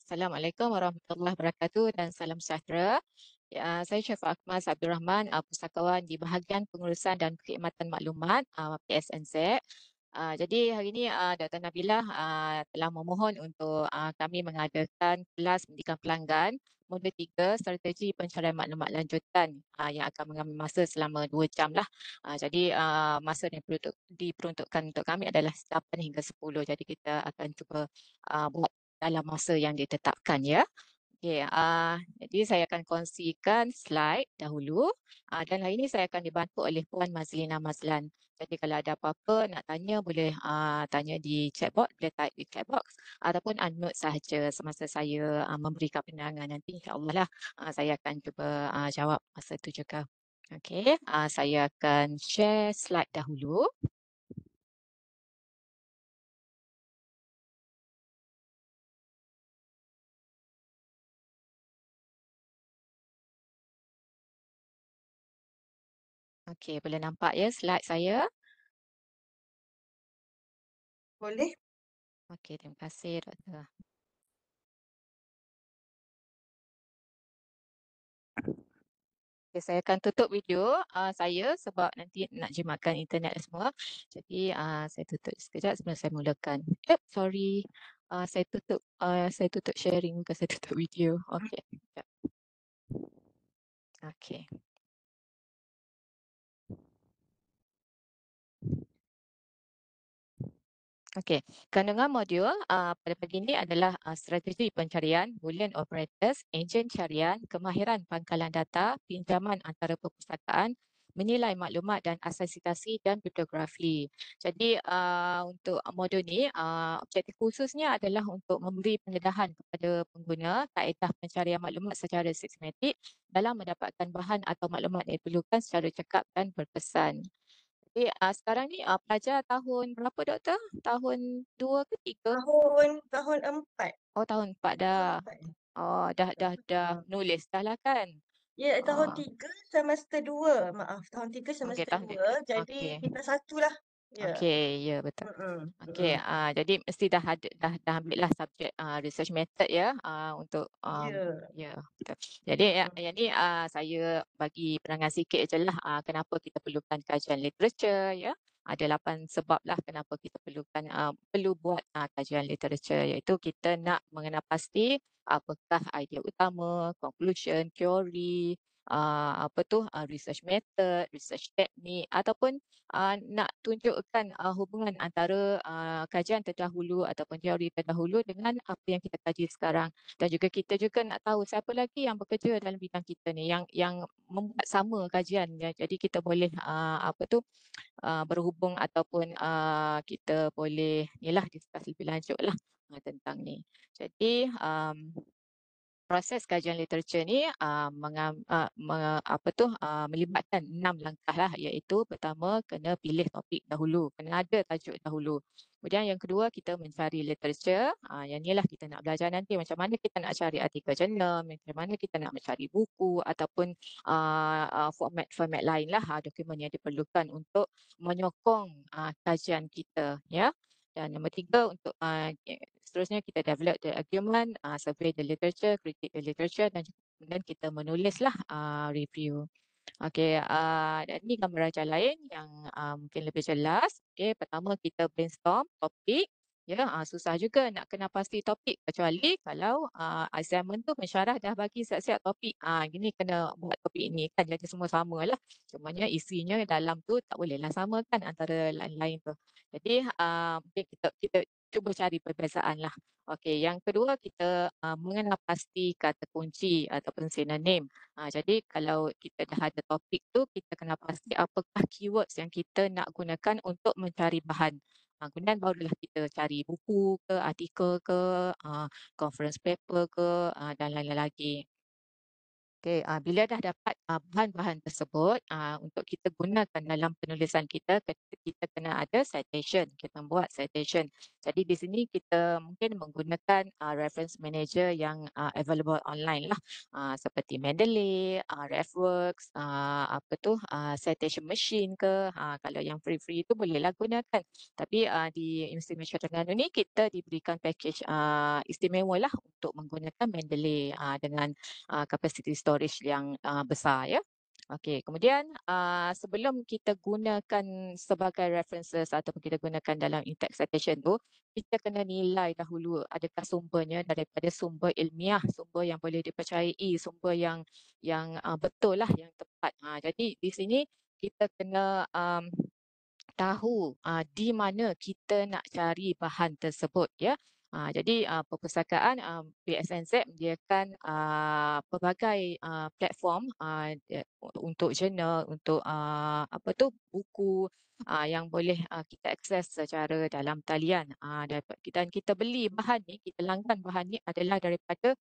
Assalamualaikum warahmatullahi wabarakatuh dan salam sejahtera. Saya Syafiq Akmal Abdul Rahman, pustakawan di bahagian pengurusan dan perkhidmatan maklumat PSNZ. Jadi hari ini Dr. Nabilah telah memohon untuk kami mengadakan kelas pendidikan pelanggan modul 3 strategi pencarian maklumat lanjutan yang akan mengambil masa selama 2 jam lah. Jadi masa yang diperuntukkan untuk kami adalah 8 hingga 10. Jadi kita akan cuba buat dalam masa yang ditetapkan ya. Okey, jadi saya akan kongsikan slide dahulu dan hari ini saya akan dibantu oleh Puan Mazlina Mazlan. Jadi kalau ada apa-apa nak tanya boleh tanya di chatbot, boleh type di chatbox ataupun unmute sahaja semasa saya memberikan penerangan nanti insya-Allah lah saya akan cuba jawab masa itu juga. Okey, saya akan share slide dahulu. Okey, boleh nampak ya slide saya? Boleh? Okey, terima kasih Doktor. Okay, saya akan tutup video saya sebab nanti nak jimatkan internet dan semua. Jadi saya tutup sekejap sebelum saya mulakan. Sorry. Saya tutup sharing bukan saya tutup video. Okey. Sekejap. Okey. Okey, kandungan modul pada pagi ini adalah strategi pencarian, Boolean operators, enjin carian, kemahiran pangkalan data, pinjaman antara perpustakaan, menilai maklumat dan asasitasi dan bibliografi. Jadi untuk modul ni, objektif khususnya adalah untuk memberi pendedahan kepada pengguna kaedah pencarian maklumat secara sistematik dalam mendapatkan bahan atau maklumat yang diperlukan secara cekap dan berkesan. Jadi sekarang ni pelajar tahun berapa doktor? Tahun 2 ke 3? Tahun 4. Oh tahun 4 Tahun dah. 4. Oh dah nulis dah lah kan? Ya, tahun Oh, 3 semester 2. Maaf, tahun 3 okey semester tahun 2. Jadi okey. kita satulah. Ya. Okey, ya betul. Mm-mm. Okey, Mm-mm. jadi mesti dah ambil lah subjek research method ya untuk Ya. ya betul. Jadi saya bagi penerangan sikit je lah kenapa kita perlukan kajian literature ya. Ada 8 sebab lah kenapa kita perlu buat kajian literature iaitu kita nak mengenal pasti apakah idea utama, conclusion, teori, research method, research technique ataupun nak tunjukkan hubungan antara kajian terdahulu ataupun teori terdahulu dengan apa yang kita kaji sekarang dan juga kita juga nak tahu siapa lagi yang bekerja dalam bidang kita ni yang membuat sama kajian ya. Jadi kita boleh berhubung ataupun kita boleh nilah discuss lebih lanjut lah tentang ni. Jadi proses kajian literature ni melibatkan 6 langkah lah iaitu pertama kena pilih topik dahulu, kena ada tajuk dahulu. Kemudian yang kedua kita mencari literature. Yang ni lah kita nak belajar nanti macam mana kita nak cari artikel jurnal, macam mana kita nak mencari buku ataupun format-format lain lah dokumen yang diperlukan untuk menyokong kajian kita ya. Dan nombor tiga untuk seterusnya kita develop the argument, survey the literature, critique the literature dan kemudian kita menulislah review. Okey, dan ini gambaran lain yang mungkin lebih jelas. Okey, pertama kita brainstorm topik. Ya, susah juga nak kena pasti topik kecuali kalau assignment tu pensyarah dah bagi siap-siap topik. Gini kena buat topik ini kan jadi semua sama lah. Cumanya isinya dalam tu tak bolehlah sama kan antara lain-lain tu. Jadi mungkin kita cuba cari perbezaan lah. Okey, yang kedua kita mengenal pasti kata kunci ataupun sinonim. Jadi kalau kita dah ada topik tu, kita kena pasti apakah keywords yang kita nak gunakan untuk mencari bahan. Kemudian barulah kita cari buku ke, artikel ke, conference paper ke dan lain-lain lagi. Okey, bila dah dapat bahan-bahan tersebut untuk kita gunakan dalam penulisan kita, kita kena ada citation, kita buat citation. Jadi di sini kita mungkin menggunakan reference manager yang available online lah seperti Mendeley, RefWorks citation machine ke. Kalau yang free-free itu bolehlah gunakan. Tapi di Universiti Malaysia Terengganu ni kita diberikan package istimewa lah untuk menggunakan Mendeley dengan capacity storage yang besar ya. Okey, kemudian sebelum kita gunakan sebagai references ataupun kita gunakan dalam in-text citation tu, kita kena nilai dahulu adakah sumbernya daripada sumber ilmiah, sumber yang boleh dipercayai, sumber yang betul lah, yang tepat. Jadi di sini kita kena tahu di mana kita nak cari bahan tersebut ya. Jadi perpustakaan BSNZ menyediakan pelbagai platform untuk jurnal, untuk buku yang boleh kita akses secara dalam talian. Dan kita beli bahan ni, kita langgan bahan ni adalah daripada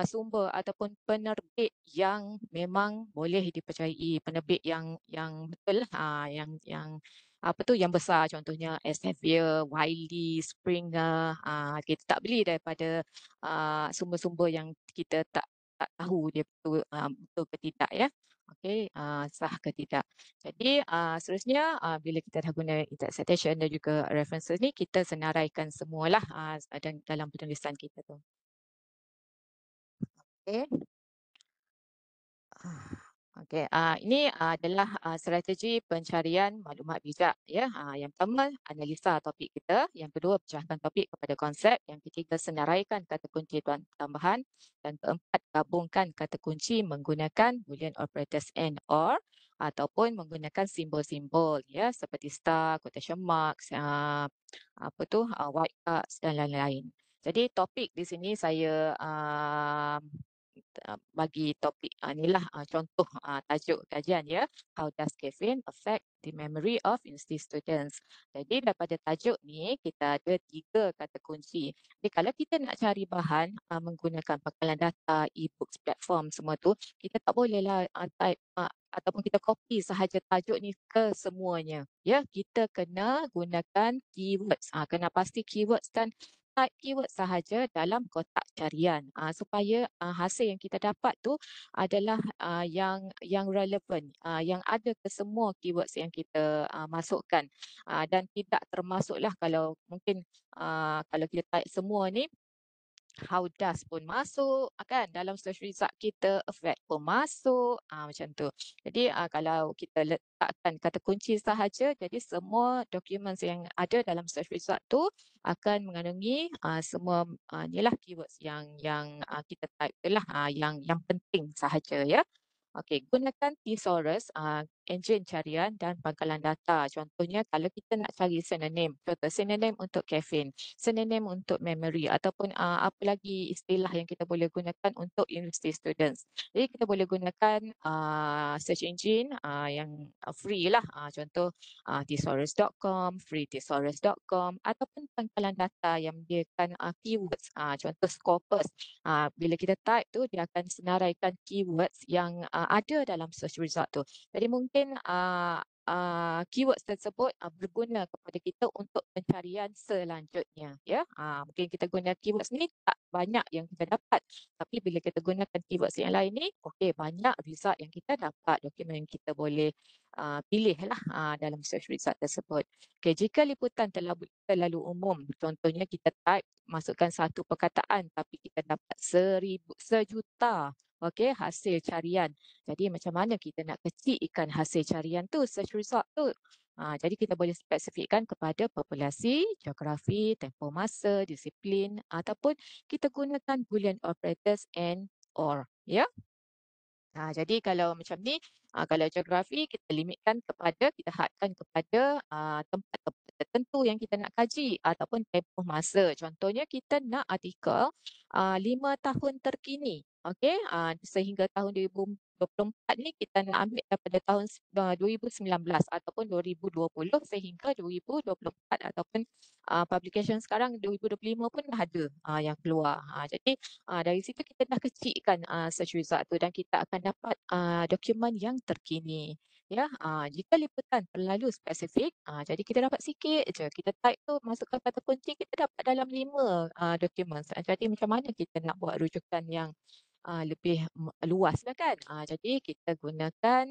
sumber ataupun penerbit yang memang boleh dipercayai, penerbit yang betul lah, yang besar, contohnya Elsevier, Wiley, Springer. Kita tak beli daripada sumber-sumber yang kita tak tahu dia betul ke tidak ya. Okey, sah ke tidak. Jadi seterusnya bila kita dah guna in-text citation dan juga references ni, kita senaraikan semualah dalam penulisan kita tu. Okey. Okey, ini adalah strategi pencarian maklumat bijak ya. Yang pertama, analisa topik kita. Yang kedua, pecahkan topik kepada konsep. Yang ketiga, senaraikan kata kunci tambahan. Dan keempat, gabungkan kata kunci menggunakan boolean operators and or ataupun menggunakan simbol-simbol ya, seperti star, quotation marks, white caps dan lain-lain. Jadi topik di sini saya bagi topik inilah contoh tajuk kajian ya. How does caffeine affect the memory of university students? Jadi daripada tajuk ni kita ada 3 kata kunci. Jadi kalau kita nak cari bahan menggunakan pangkalan data, e-books, platform semua tu, kita tak bolehlah type ataupun kita copy sahaja tajuk ni ke semuanya. Ya, kita kena gunakan keywords. Kena pasti keywords kan, type keyword sahaja dalam kotak carian supaya hasil yang kita dapat tu adalah yang relevan, yang ada ke semua keywords yang kita masukkan, dan tidak termasuklah kalau mungkin kalau kita type semua ni, how does pun masuk kan, dalam search result kita, affect pun masuk, macam tu. Jadi kalau kita letakkan kata kunci sahaja, jadi semua documents yang ada dalam search result tu akan mengandungi semua inilah keywords yang kita type tu lah, yang penting sahaja ya. Okey, gunakan thesaurus, enjin carian dan pangkalan data. Contohnya kalau kita nak cari synonym, contoh synonym untuk caffeine, synonym untuk memory ataupun apa lagi istilah yang kita boleh gunakan untuk university students. Jadi kita boleh gunakan search engine yang free lah, contoh thesaurus.com, freethesaurus.com ataupun pangkalan data yang menyediakan keywords, contoh Scopus. Bila kita type tu dia akan senaraikan keywords yang ada dalam search result tu. Jadi mungkin keywords tersebut berguna kepada kita untuk pencarian selanjutnya ya. Mungkin kita guna keywords ni tak banyak yang kita dapat, tapi bila kita gunakan keywords yang lain ni, okey, banyak result yang kita dapat, dokumen yang kita boleh pilih lah dalam search result tersebut. Okey, jika liputan terlalu umum, contohnya kita type masukkan satu perkataan tapi kita dapat sejuta hasil carian. Jadi macam mana kita nak kecilkan hasil carian tu, search result tu? Jadi kita boleh spesifikkan kepada populasi, geografi, tempoh masa, disiplin ataupun kita gunakan boolean operators and or ya. Jadi kalau macam ni, kalau geografi kita limitkan kepada, kita hadkan kepada tempat-tempat tertentu yang kita nak kaji ataupun tempoh masa. Contohnya kita nak artikel 5 tahun terkini. Okey, sehingga tahun 2024 ni kita nak ambil daripada tahun 2019 ataupun 2020 sehingga 2024 ataupun publication sekarang 2025 pun dah ada yang keluar. Jadi dari situ kita dah kecilkan search result tu dan kita akan dapat dokumen yang terkini. Ya, jika liputan terlalu spesifik, jadi kita dapat sikit je. Kita type tu, masukkan kata kunci, kita dapat dalam 5 dokumen. Jadi macam mana kita nak buat rujukan yang lebih luas lah kan. Jadi kita gunakan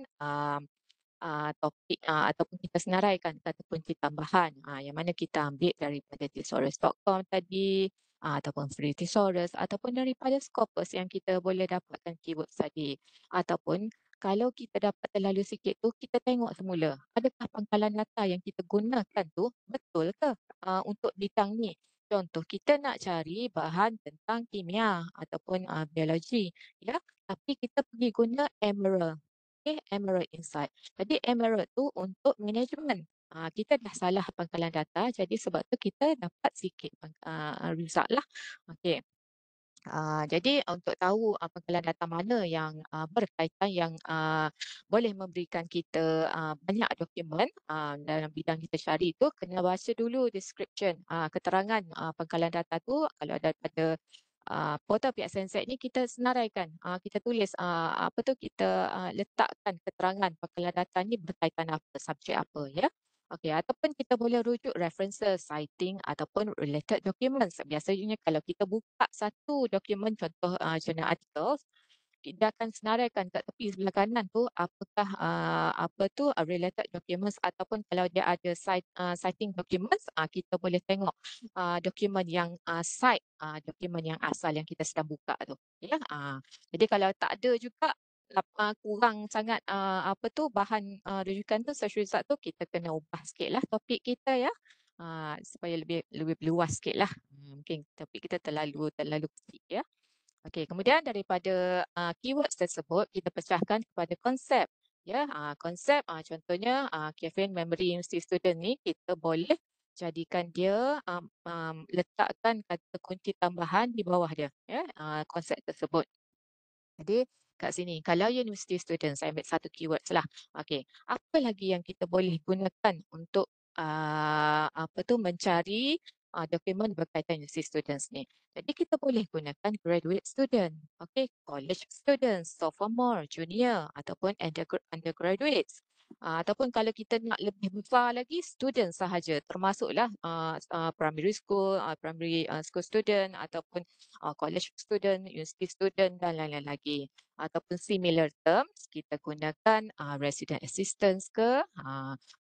topik ataupun kita senaraikan kata kunci tambahan yang mana kita ambil daripada thesaurus.com tadi ataupun free thesaurus ataupun daripada Scopus yang kita boleh dapatkan keyword tadi ataupun kalau kita dapat terlalu sikit tu kita tengok semula adakah pangkalan data yang kita gunakan tu betul ke untuk bidang ni. Contoh kita nak cari bahan tentang kimia ataupun biologi ya, tapi kita pergi guna Emerald. Okay, Emerald Insight. Jadi Emerald tu untuk management. Kita dah salah pangkalan data, jadi sebab tu kita dapat sikit result lah. Okey. Jadi untuk tahu pangkalan data mana yang berkaitan yang boleh memberikan kita banyak dokumen dalam bidang kita cari tu kena baca dulu description keterangan pangkalan data tu kalau daripada portal pihak Senset ni kita senaraikan kita tulis apa tu kita letakkan keterangan pangkalan data ni berkaitan apa subjek apa ya. Okey, ataupun kita boleh rujuk references, citing ataupun related documents. Biasanya kalau kita buka satu dokumen contoh jurnal artikel, dia akan senaraikan kat tepi sebelah kanan tu apakah apa tu related documents ataupun kalau dia ada citing documents kita boleh tengok dokumen yang dokumen yang asal yang kita sedang buka tu ya. Jadi kalau tak ada juga kurang sangat apa tu bahan rujukan tu search result tu kita kena ubah sikit lah topik kita ya. Supaya lebih lebih luas sikit lah. Mungkin topik kita terlalu terlalu kecil ya. Okey, kemudian daripada keywords tersebut kita pecahkan kepada konsep. Ya, konsep contohnya caffeine memory university student ni kita boleh jadikan dia letakkan kata kunci tambahan di bawah dia ya, konsep tersebut. Jadi kat sini kalau university student saya ambil satu keywords lah. Okey, apa lagi yang kita boleh gunakan untuk apa tu mencari dokumen berkaitan university students ni. Jadi kita boleh gunakan graduate student, okey, college students, sophomore, junior ataupun undergraduates. Ataupun kalau kita nak lebih besar lagi student sahaja termasuklah primary school, primary school student ataupun college student, university student dan lain-lain lagi. Ataupun similar terms, kita gunakan resident assistance ke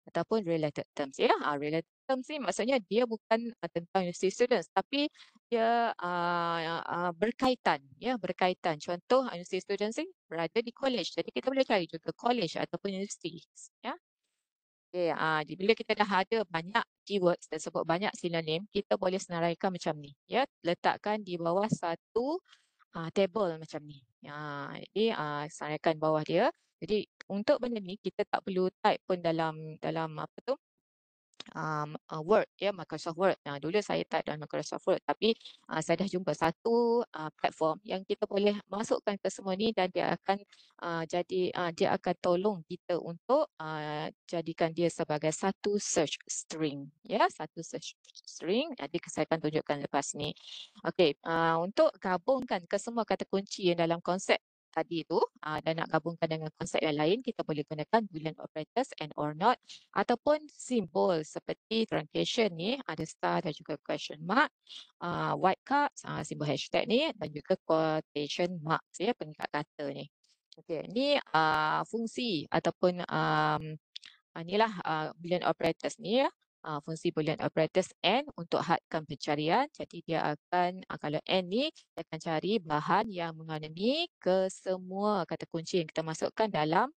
ataupun related terms. Ya, related terms ni maksudnya dia bukan tentang university students tapi dia berkaitan. Ya, berkaitan. Contoh university students ni berada di college. Jadi kita boleh cari juga college ataupun university. Ya. Okay, jadi bila kita dah ada banyak keywords tersebut, banyak synonym, kita boleh senaraikan macam ni. Ya, letakkan di bawah satu table macam ni. Jadi senaraikan bawah dia. Jadi untuk benda ni kita tak perlu type pun dalam apa tu Word ya, Microsoft Word. Dulu saya type dalam Microsoft Word tapi saya dah jumpa satu platform yang kita boleh masukkan ke semua ni dan dia akan dia akan tolong kita untuk jadikan dia sebagai satu search string ya, satu search string. Jadi saya akan tunjukkan lepas ni. Okey, untuk gabungkan ke semua kata kunci yang dalam konsep tadi tu dan nak gabungkan dengan konsep yang lain kita boleh gunakan boolean operators and or not ataupun simbol seperti truncation ni ada star dan juga question mark, white caps, simbol hashtag ni dan juga quotation marks ya pengikat kata ni. Okey, ni fungsi ataupun inilah boolean operators ni ya. Fungsi boolean operators and untuk hadkan pencarian. Jadi dia akan kalau and ni dia akan cari bahan yang mengandungi kesemua kata kunci yang kita masukkan dalam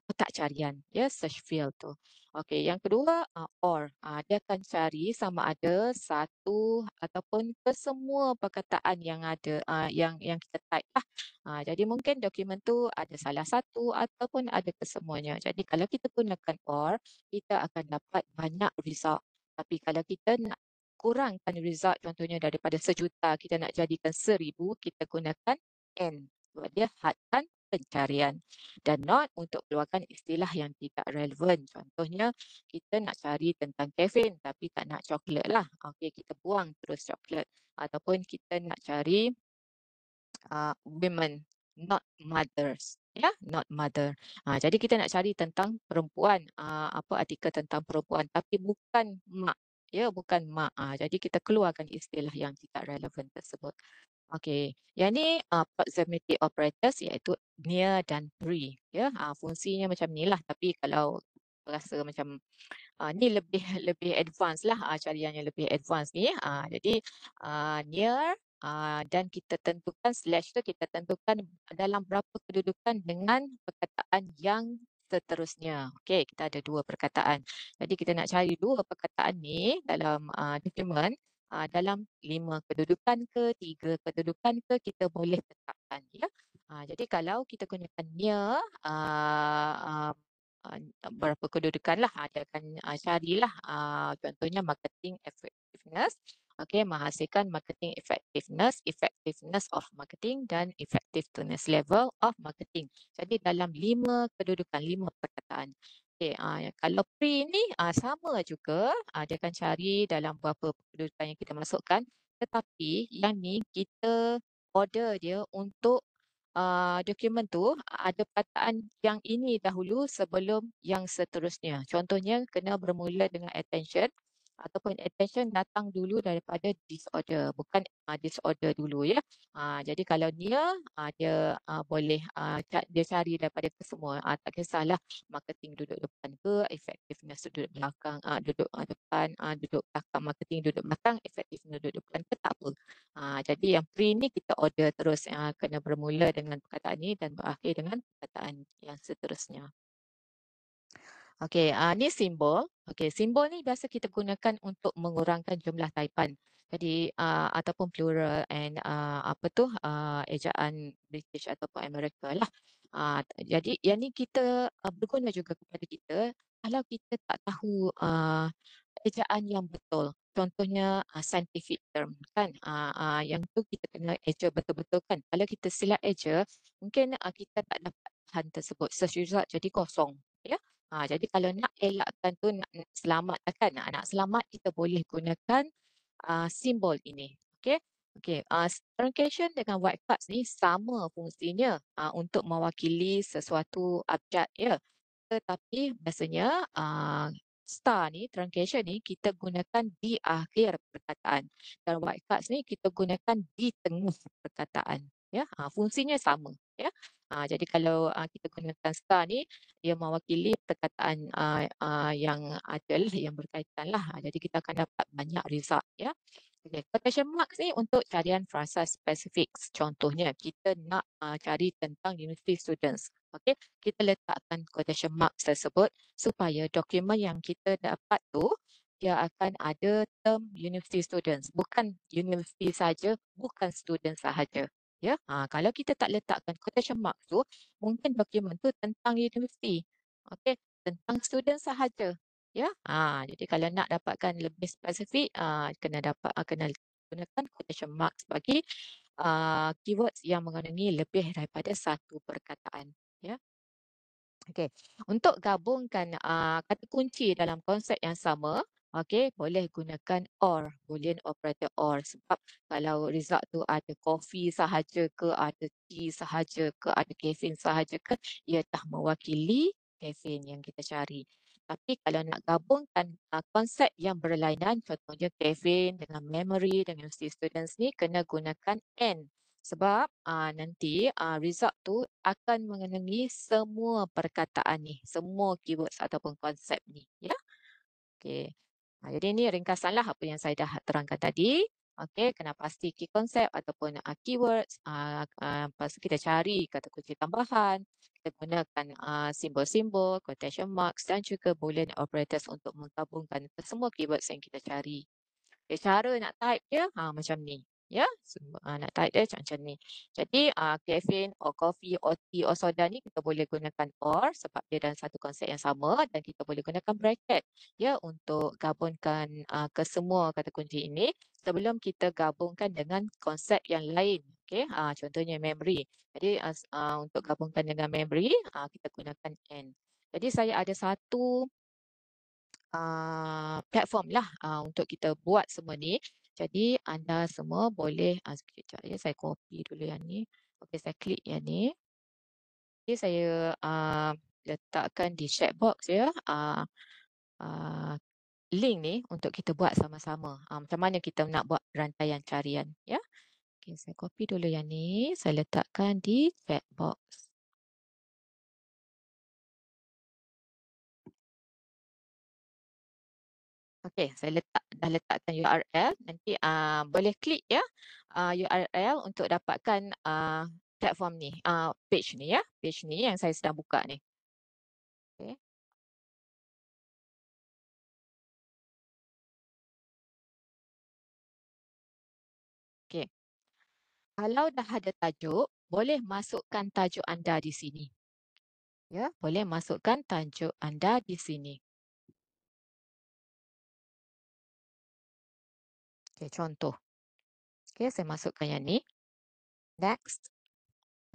kotak carian ya, search field tu. Okey, yang kedua or dia akan cari sama ada satu ataupun kesemua perkataan yang ada yang kita type lah. Jadi mungkin dokumen tu ada salah satu ataupun ada kesemuanya. Jadi kalau kita gunakan or, kita akan dapat banyak result. Tapi kalau kita nak kurangkan result, contohnya daripada 1,000,000, kita nak jadikan 1,000, kita gunakan N. Sebab dia hadkan pencarian. Dan not untuk keluarkan istilah yang tidak relevan. Contohnya, kita nak cari tentang caffeine tapi tak nak coklat lah. Okey, kita buang terus coklat. Ataupun kita nak cari women, not mothers. Ya, not mother. Jadi kita nak cari tentang perempuan, apa artikel tentang perempuan tapi bukan mak. Ya, bukan mak. Jadi kita keluarkan istilah yang tidak relevan tersebut. Okey, yang ni proximity operators iaitu near dan pre, ya. Fungsinya macam ni lah, tapi kalau rasa macam ni lebih lebih advance lah, carian yang lebih advance ni. Jadi near dan kita tentukan slash tu kita tentukan dalam berapa kedudukan dengan perkataan yang seterusnya. Okey, kita ada dua perkataan. Jadi kita nak cari dua perkataan ni dalam dokumen, dalam 5 kedudukan ke, 3 kedudukan ke, kita boleh tetapkan, ya. Jadi kalau kita gunakan near, uh, berapa kedudukan lah, dia akan carilah contohnya marketing effectiveness, okey, menghasilkan marketing effectiveness, effectiveness of marketing dan effectiveness level of marketing. Jadi dalam 5 kedudukan, 5 perkataan. Okey, kalau pre ni sama juga, dia akan cari dalam berapa kedudukan yang kita masukkan, tetapi yang ni kita order dia untuk dokumen tu ada perkataan yang ini dahulu sebelum yang seterusnya. Contohnya kena bermula dengan attention ataupun attention datang dulu daripada disorder, bukan disorder dulu, ya. Jadi kalau dia dia boleh dia cari daripada kesemua, tak kisahlah marketing duduk depan ke, effectiveness duduk belakang, duduk depan, duduk belakang, marketing duduk belakang, effectiveness duduk depan ke, tak apa. Jadi yang pre ni kita order terus, kena bermula dengan perkataan ni dan berakhir dengan perkataan yang seterusnya. Okey, ni simbol. Okey, simbol ni biasa kita gunakan untuk mengurangkan jumlah taipan. Jadi ataupun plural and apa tu ejaan British ataupun Amerika lah. Jadi yang ni kita berguna juga kepada kita kalau kita tak tahu ejaan yang betul. Contohnya scientific term kan. Yang tu kita kena eja betul-betul kan. Kalau kita silap eja, mungkin kita tak dapat bahan tersebut. Search result jadi kosong. Ya. Jadi kalau nak elakkan tu, nak selamatkan kan. Nak selamat, kita boleh gunakan simbol ini. Okey. Okey, truncation dengan white cards ni sama fungsinya untuk mewakili sesuatu abjad, ya. Tetapi biasanya star ni, truncation ni kita gunakan di akhir perkataan. Dan white cards ni kita gunakan di tengah perkataan. Ya, fungsinya sama. Ya. Jadi kalau kita gunakan star ni, dia mewakili perkataan yang ada lah, yang berkaitan lah. Jadi kita akan dapat banyak result. Ya. Okay. Quotation marks ni untuk carian frasa spesifik. Contohnya, kita nak cari tentang university students. Okay. Kita letakkan quotation marks tersebut supaya dokumen yang kita dapat tu, dia akan ada term university students. Bukan university saja, bukan student sahaja. Ya, kalau kita tak letakkan quotation marks tu, mungkin dokumen tu tentang university. Okay. Tentang student sahaja. Ya, jadi kalau nak dapatkan lebih spesifik, kena gunakan quotation marks bagi keywords yang mengandungi lebih daripada satu perkataan. Ya. Okey, untuk gabungkan kata kunci dalam konsep yang sama, okey, boleh gunakan or, boolean operator or. Sebab kalau result tu ada coffee sahaja ke, ada tea sahaja ke, ada caffeine sahaja ke, ia dah mewakili caffeine yang kita cari. Tapi kalau nak gabungkan konsep yang berlainan, contohnya caffeine dengan memory dengan university students ni, kena gunakan and. Sebab nanti result tu akan mengandungi semua perkataan ni, semua keywords ataupun konsep ni, ya. Okey. Jadi ini ringkasanlah apa yang saya dah terangkan tadi. Okey, kena pasti key konsep ataupun keywords. Lepas tu kita cari kata kunci tambahan. Kita gunakan simbol-simbol, quotation marks dan juga boolean operators untuk menggabungkan semua keywords yang kita cari. Cara nak type dia macam ni. Ya, nak type dia macam ni. Jadi caffeine or coffee or tea or soda ni kita boleh gunakan or sebab dia dalam satu konsep yang sama, dan kita boleh gunakan bracket ya untuk gabungkan ke semua kata kunci ini sebelum kita gabungkan dengan konsep yang lain. Okey, contohnya memory. Jadi untuk gabungkan dengan memory kita gunakan and. Jadi saya ada satu platform lah untuk kita buat semua ni. Jadi anda semua boleh sekejap ya, saya copy dulu yang ni. Okey, saya klik yang ni. Okay, saya letakkan di chat box ya. Link ni untuk kita buat sama-sama. Macam mana kita nak buat rantaian carian ya. Okey, saya copy dulu yang ni. Saya letakkan di chat box. Okey, saya dah letakkan URL. Nanti boleh klik ya URL untuk dapatkan platform ni, page ni ya. Page ni yang saya sedang buka ni. Okey. Okey. Kalau dah ada tajuk, boleh masukkan tajuk anda di sini. Ya, boleh masukkan tajuk anda di sini. Okey, contoh. Okey, saya masukkan yang ni. Next.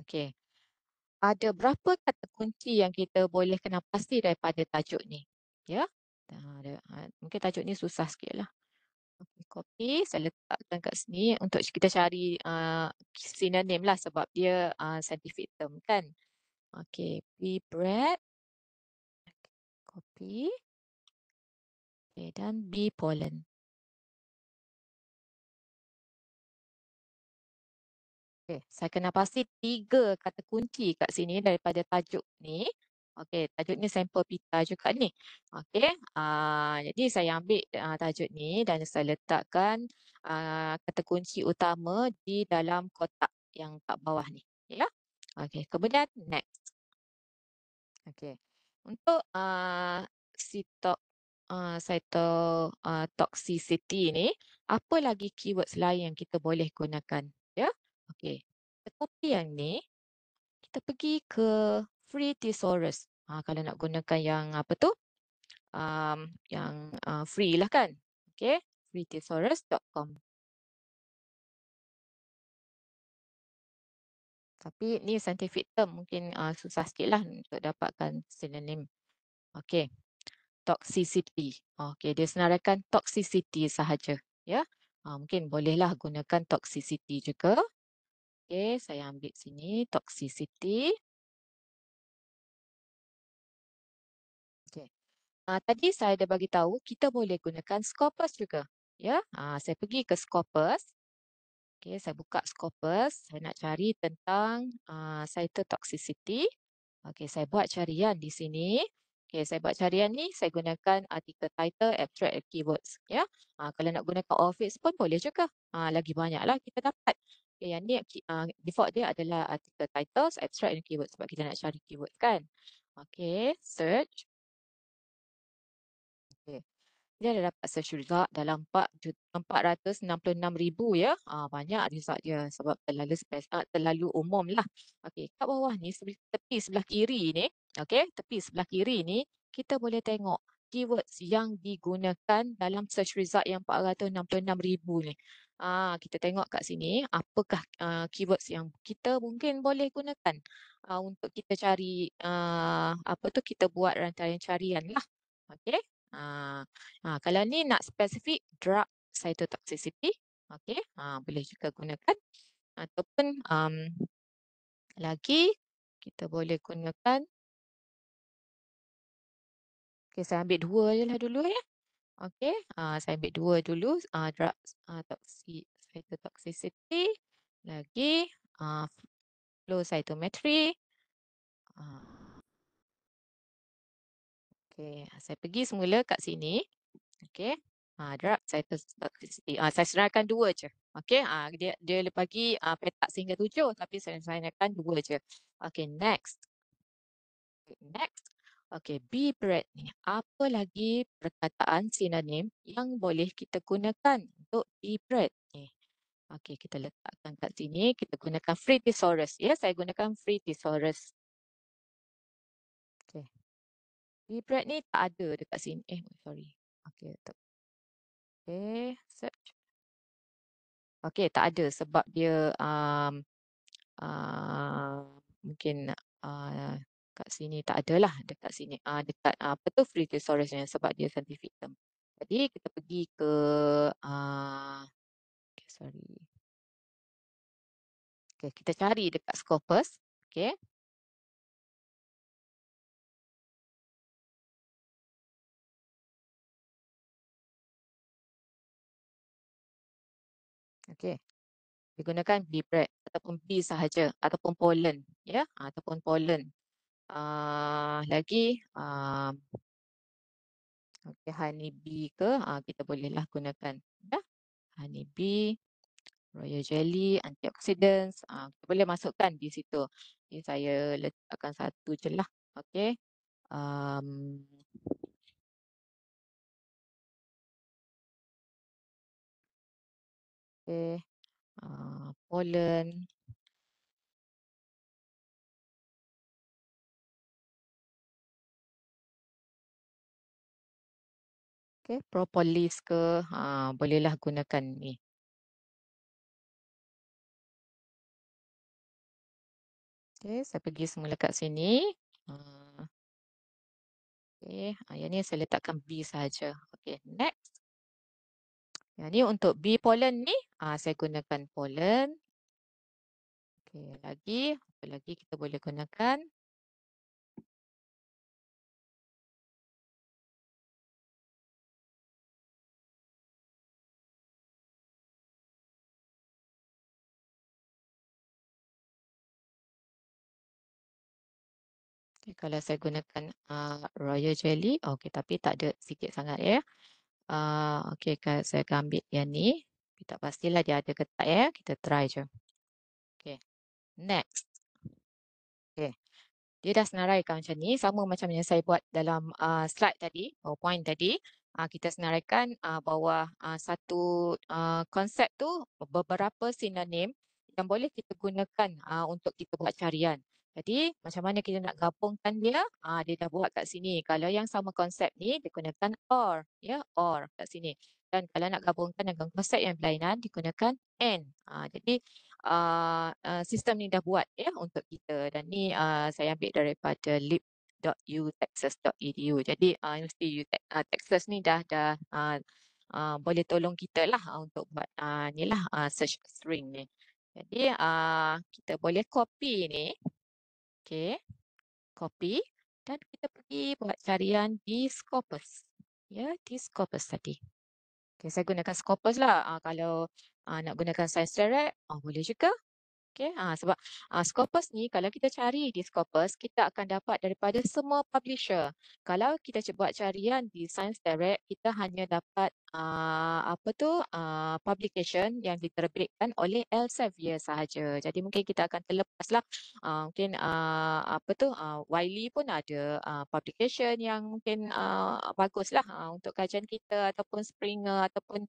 Okey. Ada berapa kata kunci yang kita boleh kena pasti daripada tajuk ni? Ya. Mungkin tajuk ni susah sikitlah. Okey, copy, saya letakkan kat sini untuk kita cari synonym lah sebab dia scientific term kan. Okey, bee bread. Copy. Okey, dan bee pollen. Okey, saya kena pasti 3 kata kunci kat sini daripada tajuk ni. Okey, tajuk ni sampel pita juga ni. Okey, jadi saya ambil tajuk ni dan saya letakkan kata kunci utama di dalam kotak yang kat bawah ni. Ya. Okey, kemudian next. Okey. Untuk sitok cytotoxicity ni, apa lagi keywords lain yang kita boleh gunakan? Ya. Okey. Tetapi yang ni, kita pergi ke free thesaurus. Kalau nak gunakan yang apa tu? Yang free lah kan? Okey. freethesaurus.com. Tapi ni scientific term mungkin susah sikit lah untuk dapatkan synonym. Okey. Toxicity. Okey, dia senaraikan toxicity sahaja. Ya. Mungkin bolehlah gunakan toxicity juga. Okey, saya ambil sini toxicity. Okey. Tadi saya dah bagi tahu kita boleh gunakan Scopus juga. Ya, saya pergi ke Scopus. Okey, saya buka Scopus. Saya nak cari tentang cytotoxicity. Okey, saya buat carian di sini. Okey, saya buat carian ni, saya gunakan artikel title, abstract and keywords. Ya, kalau nak gunakan Office pun boleh juga. Lagi banyaklah kita dapat. Okay, yang ni default dia adalah artikel titles, abstract and keywords sebab kita nak cari keyword kan. Okey, search. Okey. Dia ada dapat search result dalam 466,000 ya. Banyak result dia sebab terlalu umum lah. Okey, kat bawah ni tepi sebelah kiri ni, okey, tepi sebelah kiri ni kita boleh tengok keywords yang digunakan dalam search result yang 466,000 ni. Kita tengok kat sini apakah keywords yang kita mungkin boleh gunakan untuk kita cari apa tu kita buat rantaian carian lah. Okey. Ah, kalau ni nak spesifik drug cytotoxicity, okey, boleh juga gunakan ataupun lagi kita boleh gunakan. Okey, saya ambil 2 je lah dulu ya. Okey, saya ambil 2 dulu drug cytotoxicity lagi flow cytometry. Okey, saya pergi semula kat sini. Okey. Drug cytotoxicity. Saya senaraikan 2 je. Okey. Dia bagi petak sehingga 7 tapi saya senaraikan 2 je. Okey, next. Next. Okey, bee bread ni. Apa lagi perkataan sinonim yang boleh kita gunakan untuk bee bread ni? Okey, kita letakkan kat sini. Kita gunakan free thesaurus. Ya, saya gunakan free thesaurus. Okey. Bee bread ni tak ada dekat sini. Sorry. Okey, okey, search. Okey, tak ada sebab dia mungkin kat sini tak ada lah dekat sini. Dekat apa tu free thesaurus ni sebab dia scientific term. Jadi kita pergi ke okay, sorry. Okay, kita cari dekat Scopus. Okay. Okay. digunakan bee bread ataupun bee sahaja ataupun pollen, ya, ataupun pollen. Lagi okey, honey bee ke kita bolehlah gunakan, ya. Honey bee, royal jelly, antioxidants, kita boleh masukkan di situ. Okay, saya letakkan satu je lah. Okey. Um, okey, pollen. Okey, propolis ke, bolehlah gunakan ni. Okey, saya pergi semula kat sini. Okey, yang ni saya letakkan bee sahaja. Okey, next. Yang ni untuk bee pollen ni, saya gunakan pollen. Okey, lagi, apa lagi kita boleh gunakan? Okay, kalau saya gunakan royal jelly, okey, tapi tak ada sikit sangat ya. Okey, saya akan ambil yang ni. Tapi tak pastilah dia ada ke tak ya. Kita try je. Okey, next. Okey. Dia dah senaraikan macam ni, sama macam yang saya buat dalam slide tadi, PowerPoint tadi. Kita senaraikan bahawa satu konsep tu beberapa sinonim yang boleh kita gunakan untuk kita buat carian. Jadi macam mana kita nak gabungkan dia? Dia dah buat kat sini. Kalau yang sama konsep ni, dia gunakan or, ya, or kat sini. Dan kalau nak gabungkan dengan konsep yang berlainan, digunakan and. Jadi sistem ni dah buat ya untuk kita, dan ni saya ambil daripada lib.utexas.edu. Jadi Universiti Texas ni dah boleh tolong kita lah untuk buat ni lah search string ni. Jadi kita boleh copy ni. Okey, copy dan kita pergi buat carian di Scopus. Ya, di Scopus tadi. Okay, saya gunakan Scopus lah. Kalau nak gunakan Science Direct, boleh juga. Okay, sebab Scopus ni kalau kita cari di Scopus, kita akan dapat daripada semua publisher. Kalau kita buat carian di Science Direct, kita hanya dapat publication yang diterbitkan oleh Elsevier sahaja. Jadi mungkin kita akan terlepas lah. Mungkin Wiley pun ada publication yang mungkin bagus lah untuk kajian kita, ataupun Springer, ataupun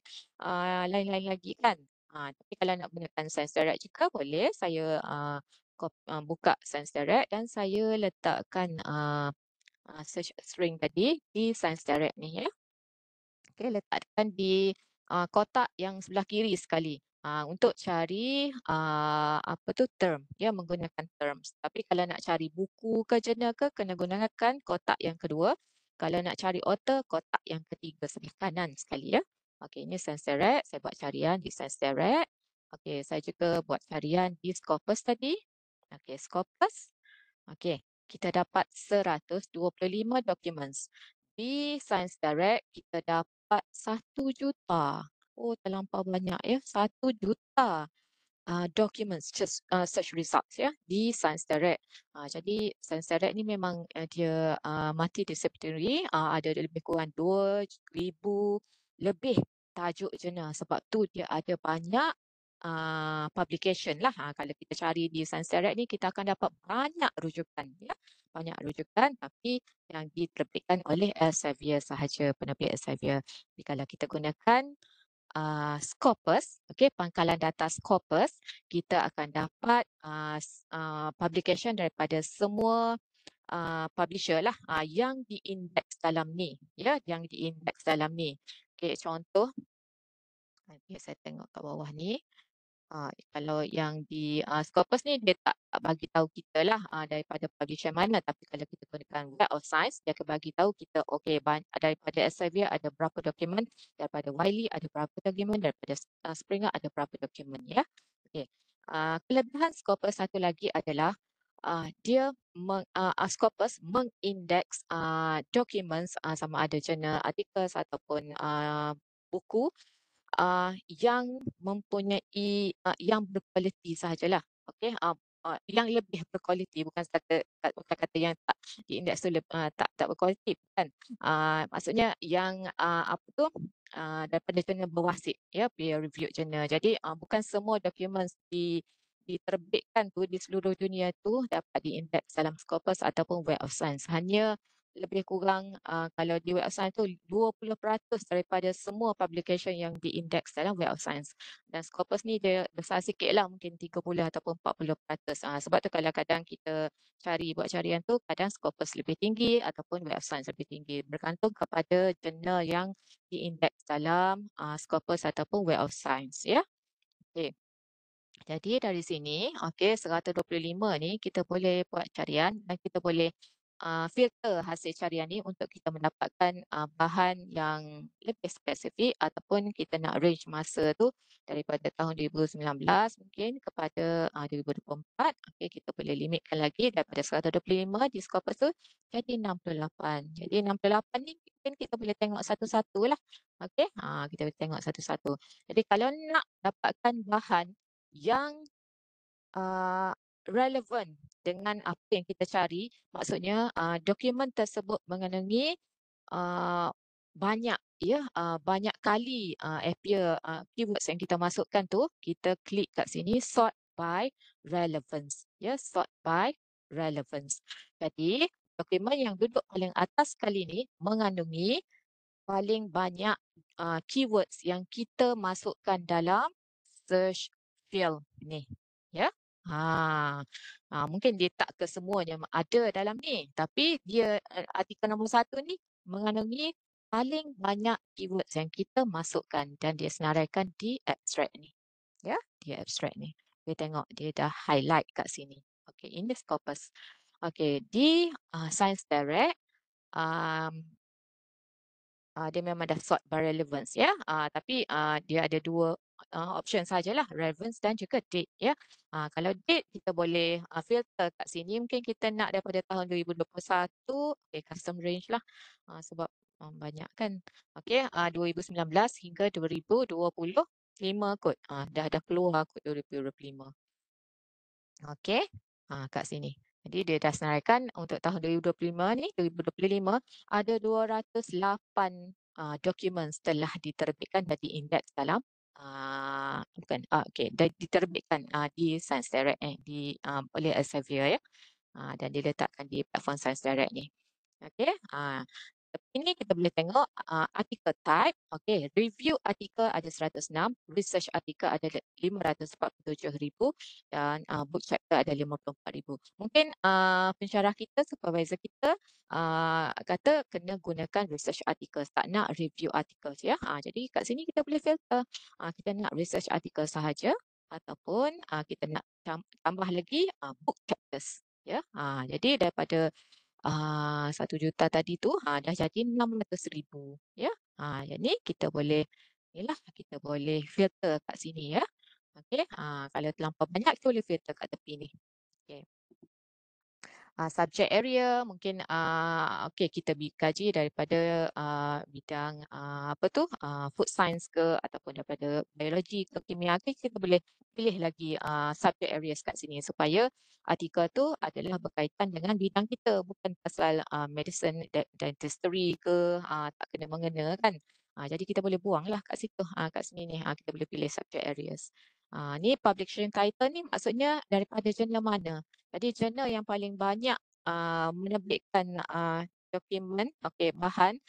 lain-lain lagi kan. Tapi kalau nak gunakan Science Direct juga boleh. Saya buka Science Direct dan saya letakkan search string tadi di Science Direct ni ya. Okay, letakkan di kotak yang sebelah kiri sekali. Untuk cari term, ya, menggunakan terms. Tapi kalau nak cari buku ke jurnal ke, kena gunakan kotak yang kedua. Kalau nak cari author, kotak yang ketiga sebelah kanan sekali ya. Okey, ini Science Direct. Saya buat carian di Science Direct. Okey, saya juga buat carian di Scopus tadi. Okey, Scopus. Okey, kita dapat 125 documents. Di Science Direct, kita dapat 1 juta. Oh, terlampau banyak ya. 1 juta documents search results ya di Science Direct. Jadi Science Direct ni memang dia multidisciplinary, ada lebih kurang 2,000 lebih tajuk jurnal. Sebab tu dia ada banyak publication lah. Kalau kita cari di Science Direct ni, kita akan dapat banyak rujukan ya. Banyak rujukan tapi yang diterbitkan oleh Elsevier sahaja, penerbit Elsevier. Jadi kalau kita gunakan Scopus, okay, pangkalan data Scopus, kita akan dapat publication daripada semua publisher lah yang diindeks dalam ni, ya, yang diindeks dalam ni. Okay, contoh, okay, saya tengok kat bawah ni. Kalau yang di Scopus ni dia tak bagi tahu kita lah daripada publisher mana, tapi kalau kita gunakan Web of Science, dia akan bagi tahu kita okey, daripada Elsevier ada berapa dokumen, daripada Wiley ada berapa dokumen, daripada Springer ada berapa dokumen ya. Okey. Kelebihan Scopus satu lagi adalah dia Scopus mengindeks dokumen sama ada jurnal, artikel ataupun buku yang mempunyai yang berkualiti sahajalah. Okey, yang lebih berkualiti, bukan kata-kata yang tak di indeks tu tak berkualiti, kan. Maksudnya yang apa tu, daripada jurnal berwasit, ya, peer reviewed journal. Jadi bukan semua dokumen diterbitkan tu di seluruh dunia tu dapat diindeks dalam Scopus ataupun Web of Science. Hanya lebih kurang kalau di Web of Science tu 20% daripada semua publication yang diindeks dalam Web of Science. Dan Scopus ni dia besar sikit lah, mungkin 30 ataupun 40%. Sebab tu kadang-kadang kita buat carian tu, kadang Scopus lebih tinggi ataupun Web of Science lebih tinggi. Bergantung kepada jurnal yang diindeks dalam Scopus ataupun Web of Science, ya. Okay. Jadi dari sini, okey, 125 ni kita boleh buat carian dan kita boleh filter hasil carian ni untuk kita mendapatkan bahan yang lebih spesifik, ataupun kita nak range masa tu daripada tahun 2019 mungkin kepada 2024. Okey, kita boleh limitkan lagi daripada 125 di Scopus tu jadi 68. Jadi 68 ni mungkin kita boleh tengok satu-satu lah. Okey, kita boleh tengok satu-satu. Jadi kalau nak dapatkan bahan yang relevan dengan apa yang kita cari, maksudnya dokumen tersebut mengandungi uh, banyak, ya, banyak kali appear keywords yang kita masukkan tu, kita klik kat sini sort by relevance, ya, sort by relevance. Jadi dokumen yang duduk paling atas kali ni mengandungi paling banyak keywords yang kita masukkan dalam search field ni, ya. Mungkin dia tak kesemuanya ada dalam ni, tapi dia artikel nombor 1 ni mengandungi paling banyak keywords yang kita masukkan dan dia senaraikan di abstract ni, ya, di abstract ni. Kita tengok dia dah highlight kat sini. Okey, ini Scopus. Okey, di Science Direct, um, dia memang dah sort by relevance, ya. Tapi dia ada dua option sajalah, relevance dan juga date, ya. Kalau date kita boleh filter kat sini, mungkin kita nak daripada tahun 2021, okey, custom range lah. Sebab banyak kan. Okey, 2019 hingga 2025 kot. Dah keluar kot 2025. Okey, kat sini. Jadi dia dah senaraikan untuk tahun 2025 ni, 2025 ada 208 dokumen telah diterbitkan dan diindeks dalam bukan okey, dah diterbitkan di Science Direct oleh Elsevier, ya. Dan diletakkan di platform Science Direct ni. Okey, ini kita boleh tengok artikel type. Okey, review artikel ada 106, research artikel ada 547,000 dan book chapter ada 54,000. Mungkin pensyarah kita, supervisor kita kata kena gunakan research artikel, tak nak review artikel, ya. Jadi kat sini kita boleh filter. Kita nak research artikel sahaja ataupun kita nak tambah lagi book chapters, ya. Jadi daripada 1 juta tadi tu dah jadi 600,000, ya. Jadi kita boleh inilah, kita boleh filter kat sini, ya. Okey, kalau terlampau banyak kita boleh filter kat tepi ni. Okey. Subject area mungkin okey, kita kaji daripada bidang apa tu, food science ke ataupun daripada biologi ke kimia ke, kita boleh pilih lagi subject areas kat sini supaya artikel tu adalah berkaitan dengan bidang kita, bukan pasal medicine, dentistry ke, tak kena mengena, kan. Jadi kita boleh buanglah kat situ, kat sini ni kita boleh pilih subject areas. Ni publication title ni maksudnya daripada jurnal mana. Jadi jurnal yang paling banyak menerbitkan dokumen, okey, bahan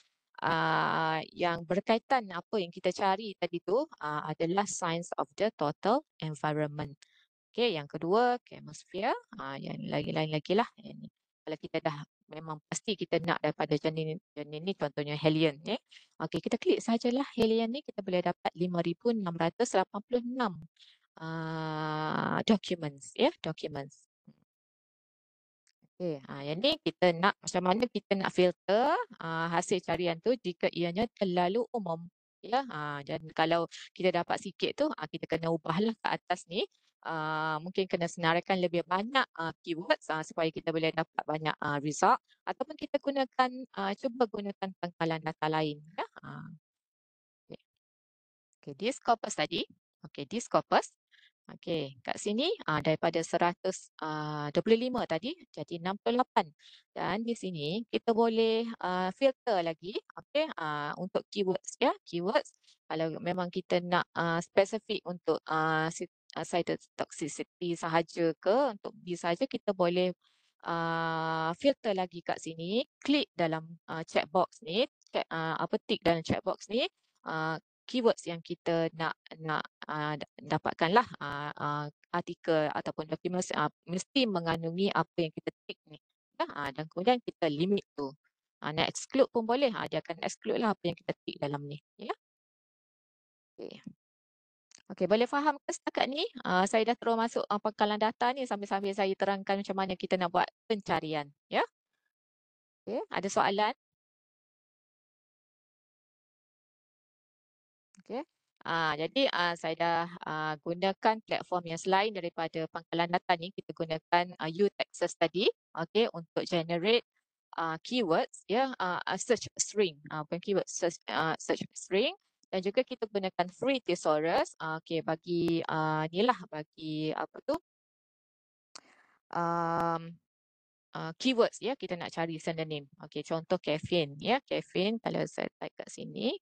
yang berkaitan apa yang kita cari tadi tu adalah Science of the Total Environment. Okey, yang kedua Chemosfer, yang lain lagi lah. Kalau kita dah memang pasti kita nak daripada jurnal ni, contohnya Helion, okey, kita klik sajalah Helion ni, kita boleh dapat 5,686 documents, ya, documents. Okey, yang ni kita nak macam mana kita nak filter hasil carian tu jika ianya terlalu umum, ya. Dan kalau kita dapat sikit tu kita kena ubahlah ke atas ni, mungkin kena senaraikan lebih banyak keywords supaya kita boleh dapat banyak result, ataupun kita cuba gunakan pangkalan data lain, ya. Okey. Okey, di Scopus tadi. Okey, di Scopus. Okey, kat sini daripada 125 tadi jadi 68. Dan di sini kita boleh filter lagi, okey, untuk keywords ya, keywords. Kalau memang kita nak spesifik untuk cytotoxicity sahaja ke, untuk B sahaja, kita boleh filter lagi kat sini. Klik dalam checkbox ni, tick dalam checkbox ni, uh, keywords yang kita nak dapatkanlah artikel ataupun dokumen mesti mengandungi apa yang kita tick ni. Ya, dan kemudian kita limit tu. Nak exclude pun boleh. Dia akan exclude lah apa yang kita tick dalam ni. Ya. Okay. Okey, boleh faham ke setakat ni? Saya dah terus masuk pangkalan data ni sambil-sambil saya terangkan macam mana kita nak buat pencarian. Ya. Okay. Ada soalan? Okey. Jadi saya dah gunakan platform yang selain daripada pangkalan data ni, kita gunakan UTexas tadi, okey, untuk generate keywords ya, search string, bukan keyword, search string, dan juga kita gunakan free thesaurus, okey, bagi ni lah, bagi apa tu, um, keywords ya, kita nak cari synonym. Okey, contoh caffeine ya, caffeine kalau saya type kat sini.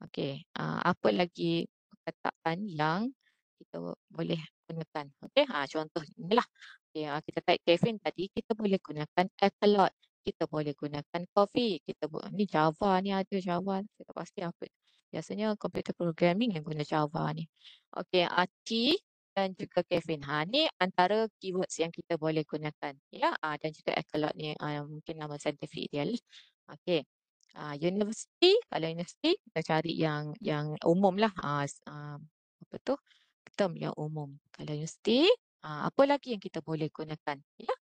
Okey, apa lagi perkataan yang kita boleh gunakan? Okey, contoh inilah. Okey, kita type caffeine tadi, kita boleh gunakan accolade. Kita boleh gunakan coffee. Ni Java ni ada Java. Saya tak pasti apa. Biasanya computer programming yang guna Java ni. Okey, tea dan juga caffeine. Ni antara keywords yang kita boleh gunakan. Ya, dan juga accolade ni mungkin nama saintifik dia lah. Okey. Universiti, kalau universiti kita cari yang umum lah. Apa tu? Term yang umum. Kalau universiti, apa lagi yang kita boleh gunakan? Ya.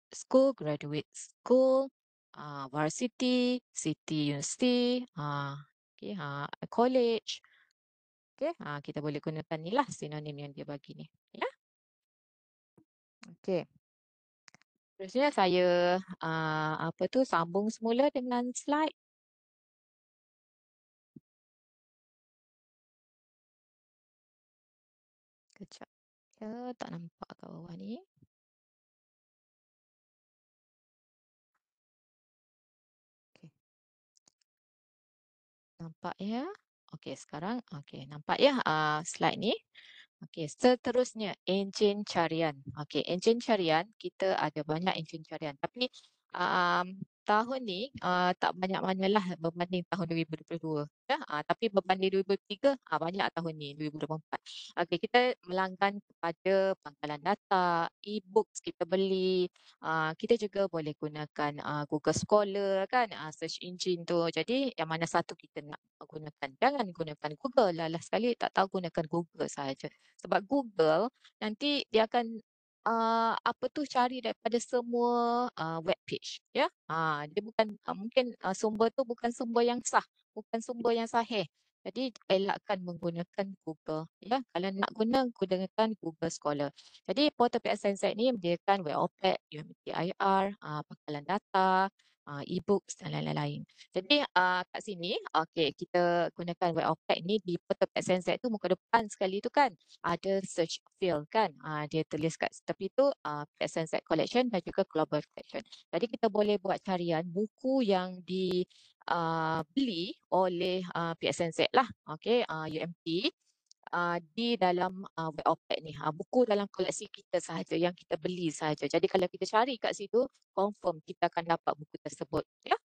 School, graduate school, varsity, city university, okay, college. Okay, kita boleh gunakan ni lah sinonim yang dia bagi ni. Ya. Okay. Terusnya saya sambung semula dengan slide. Kejap. Ya, tak nampak kat bawah ni. Okay. Nampak ya? Okey, sekarang nampak ya slide ni? Okey, seterusnya enjin carian. Okey, enjin carian kita ada banyak enjin carian, tapi tahun ni tak banyak manalah berbanding tahun 2022 ya. Tapi berbanding 2023 banyak tahun ni 2024. Okey, kita melanggan kepada pangkalan data, e-books kita beli, kita juga boleh gunakan Google Scholar kan, search engine tu. Jadi yang mana satu kita nak gunakan? Jangan gunakan Google lah, sekali tak tahu gunakan Google sahaja. Sebab Google nanti dia akan cari daripada semua web page ya. Dia bukan mungkin sumber tu bukan sumber yang sah, bukan sumber yang sahih. Jadi elakkan menggunakan Google ya. Kalau nak gunakan Google Scholar. Jadi portal PSN Set ni menyediakan web OPED, UMTIR, pangkalan data, e-books dan lain-lain. Jadi kat sini kita gunakan web OPED ni di portal PSN Set tu, muka depan sekali tu kan ada search field kan. Dia tulis kat tepi tu PSN Set Collection dan juga Global Collection. Jadi kita boleh buat carian buku yang beli oleh PSNZ lah, UMT di dalam web OPED ni. Buku dalam koleksi kita sahaja yang kita beli sahaja. Jadi kalau kita cari kat situ, confirm kita akan dapat buku tersebut. Ya.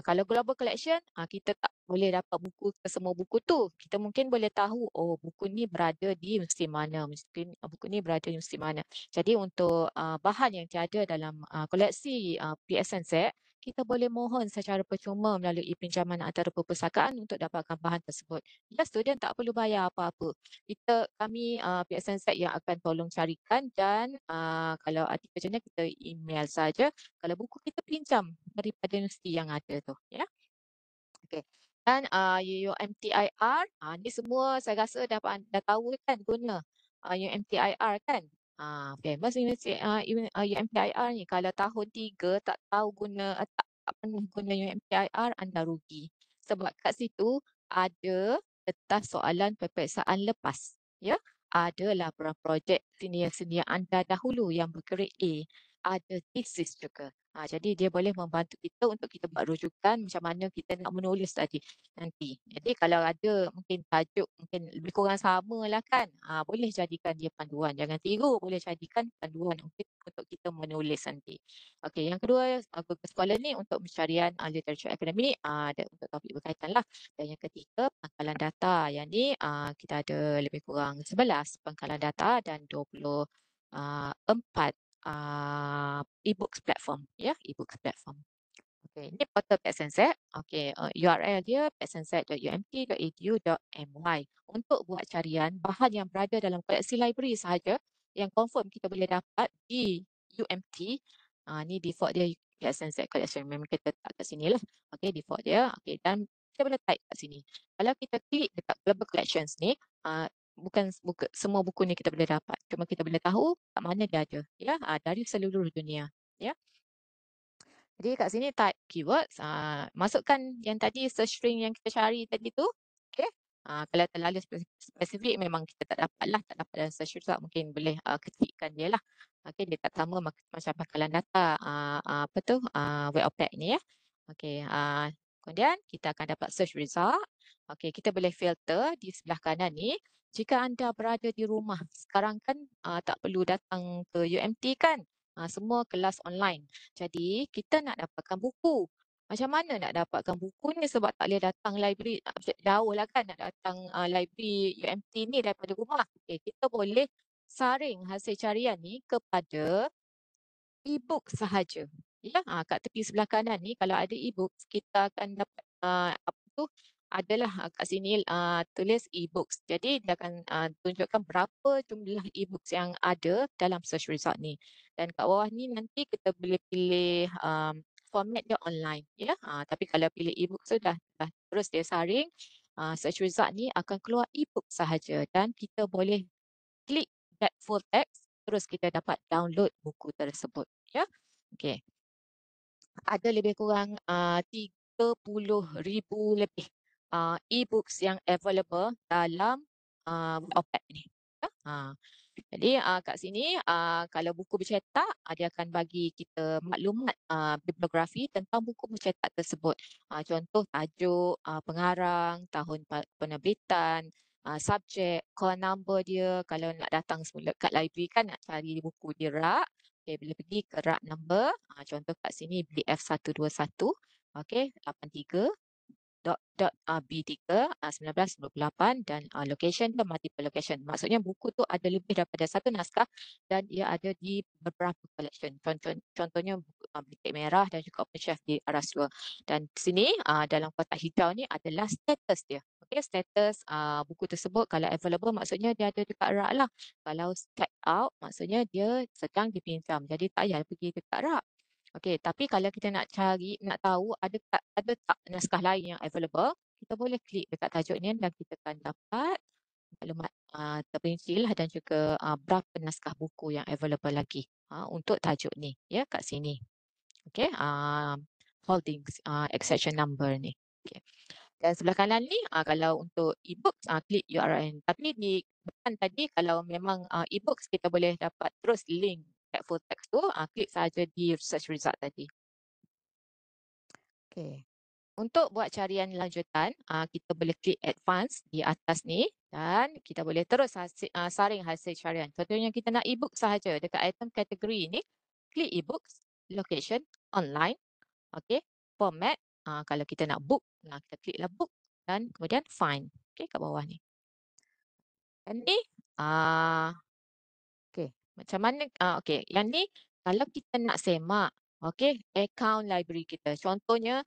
Kalau global collection, kita tak boleh dapat buku ke semua buku tu. Kita mungkin boleh tahu, oh buku ni berada di universiti mana, buku ni berada di universiti mana. Jadi untuk bahan yang tiada dalam koleksi PSNZ, kita boleh mohon secara percuma melalui pinjaman antara perpustakaan untuk dapatkan bahan tersebut. Ya, student tak perlu bayar apa-apa. Kami pihak Senset yang akan tolong carikan, dan kalau artikel macam ni kita email saja. Kalau buku kita pinjam daripada universiti yang ada tu. Ya. Okay. Dan UMTIR, ni semua saya rasa dah tahu kan guna UMTIR kan. Famous UMTIR ni. Kalau tahun 3 tak tahu guna, tak pernah guna UMTIR, anda rugi. Sebab kat situ ada kertas soalan peperiksaan lepas. Ya, ada laporan projek senior-senior anda dahulu yang bergrade A. Ada tesis juga. Jadi dia boleh membantu kita untuk kita buat rujukan macam mana kita nak menulis tadi nanti. Jadi kalau ada mungkin tajuk mungkin lebih kurang sama lah kan. Boleh jadikan dia panduan. Jangan tiru, boleh jadikan panduan untuk kita menulis nanti. Okey, yang kedua, Google Scholar ni untuk pencarian literature akademik dan untuk topik berkaitan lah. Dan yang ketiga, pangkalan data. Yang ni kita ada lebih kurang 11 pangkalan data dan 24 e-books platform. Ya, e-books platform. Okey, ini portal PSNZ. Okey, URL dia psnz.umt.edu.my. Untuk buat carian bahan yang berada dalam koleksi library sahaja yang confirm kita boleh dapat di UMT. Ni default dia PSNZ collection. Memang kita letak kat sini lah. Okey, default dia. Okey, dan kita boleh type kat sini. Kalau kita klik dekat global collections ni, bukan semua buku ni kita boleh dapat. Cuma kita boleh tahu kat mana dia ada. Ya, dari seluruh dunia. Ya. Jadi kat sini type keywords, masukkan yang tadi search string yang kita cari tadi tu. Okay. Kalau terlalu spesifik memang kita tak dapat lah, tak dapat dalam search result, mungkin boleh ketikkan dia lah. Okay, dia tak sama macam pangkalan data apa tu Webpack ni ya. Okay, kemudian kita akan dapat search result. Okay, kita boleh filter di sebelah kanan ni. Jika anda berada di rumah, sekarang kan tak perlu datang ke UMT kan? Semua kelas online. Jadi kita nak dapatkan buku. Macam mana nak dapatkan buku ni sebab tak boleh datang library jauh lah kan nak datang library UMT ni daripada rumah. Okay, kita boleh saring hasil carian ni kepada e-book sahaja. Ya, kat tepi sebelah kanan ni kalau ada e-book kita akan dapat apa tu adalah kat sini tulis e-books. Jadi dia akan tunjukkan berapa jumlah e-books yang ada dalam search result ni. Dan kat bawah ni nanti kita boleh pilih format dia online ya. Tapi kalau pilih e-book sudah dah terus dia saring search result ni akan keluar e-book sahaja dan kita boleh klik that full text terus kita dapat download buku tersebut ya. Okey, ada lebih kurang 30,000 lebih e-books yang available dalam Wattpad ni. Ya. Jadi kat sini kalau buku bercetak dia akan bagi kita maklumat bibliografi tentang buku bercetak tersebut. Contoh tajuk, pengarang, tahun penerbitan, subjek, call number dia. Kalau nak datang semula kat library kan nak cari buku di rak. Okay, boleh pergi ke rak number. Contoh kat sini BF121. Okay, 83 B3 1998 dan location dia multiple location. Maksudnya buku tu ada lebih daripada satu naskah dan ia ada di beberapa collection. Contohnya buku Bilik Merah dan juga Open Chef di Arasua. Dan sini dalam kotak hijau ni adalah status dia. Okey, status buku tersebut kalau available maksudnya dia ada dekat rak lah. Kalau check out maksudnya dia sedang dipinjam. Jadi tak payah pergi dekat rak. Okey, tapi kalau kita nak cari, nak tahu ada tak naskah lain yang available, kita boleh klik dekat tajuk ni dan kita akan dapat maklumat terperinci lah dan juga berapa naskah buku yang available lagi untuk tajuk ni ya kat sini. Okey, holdings exception number ni. Okey. Dan sebelah kanan ni kalau untuk e-books klik URL. Tapi di depan tadi kalau memang e-books kita boleh dapat terus link kat full text tu klik saja di search result tadi. Okey. Untuk buat carian lanjutan, kita boleh klik advance di atas ni dan kita boleh terus saring hasil carian. Contohnya kita nak e-book sahaja dekat item kategori ni, klik e-books, location, online, okey, format, kalau kita nak book, kita kliklah book dan kemudian find, okey, kat bawah ni. Dan ni, okey, macam mana, okey, yang ni kalau kita nak semak, okey, account library kita. Contohnya,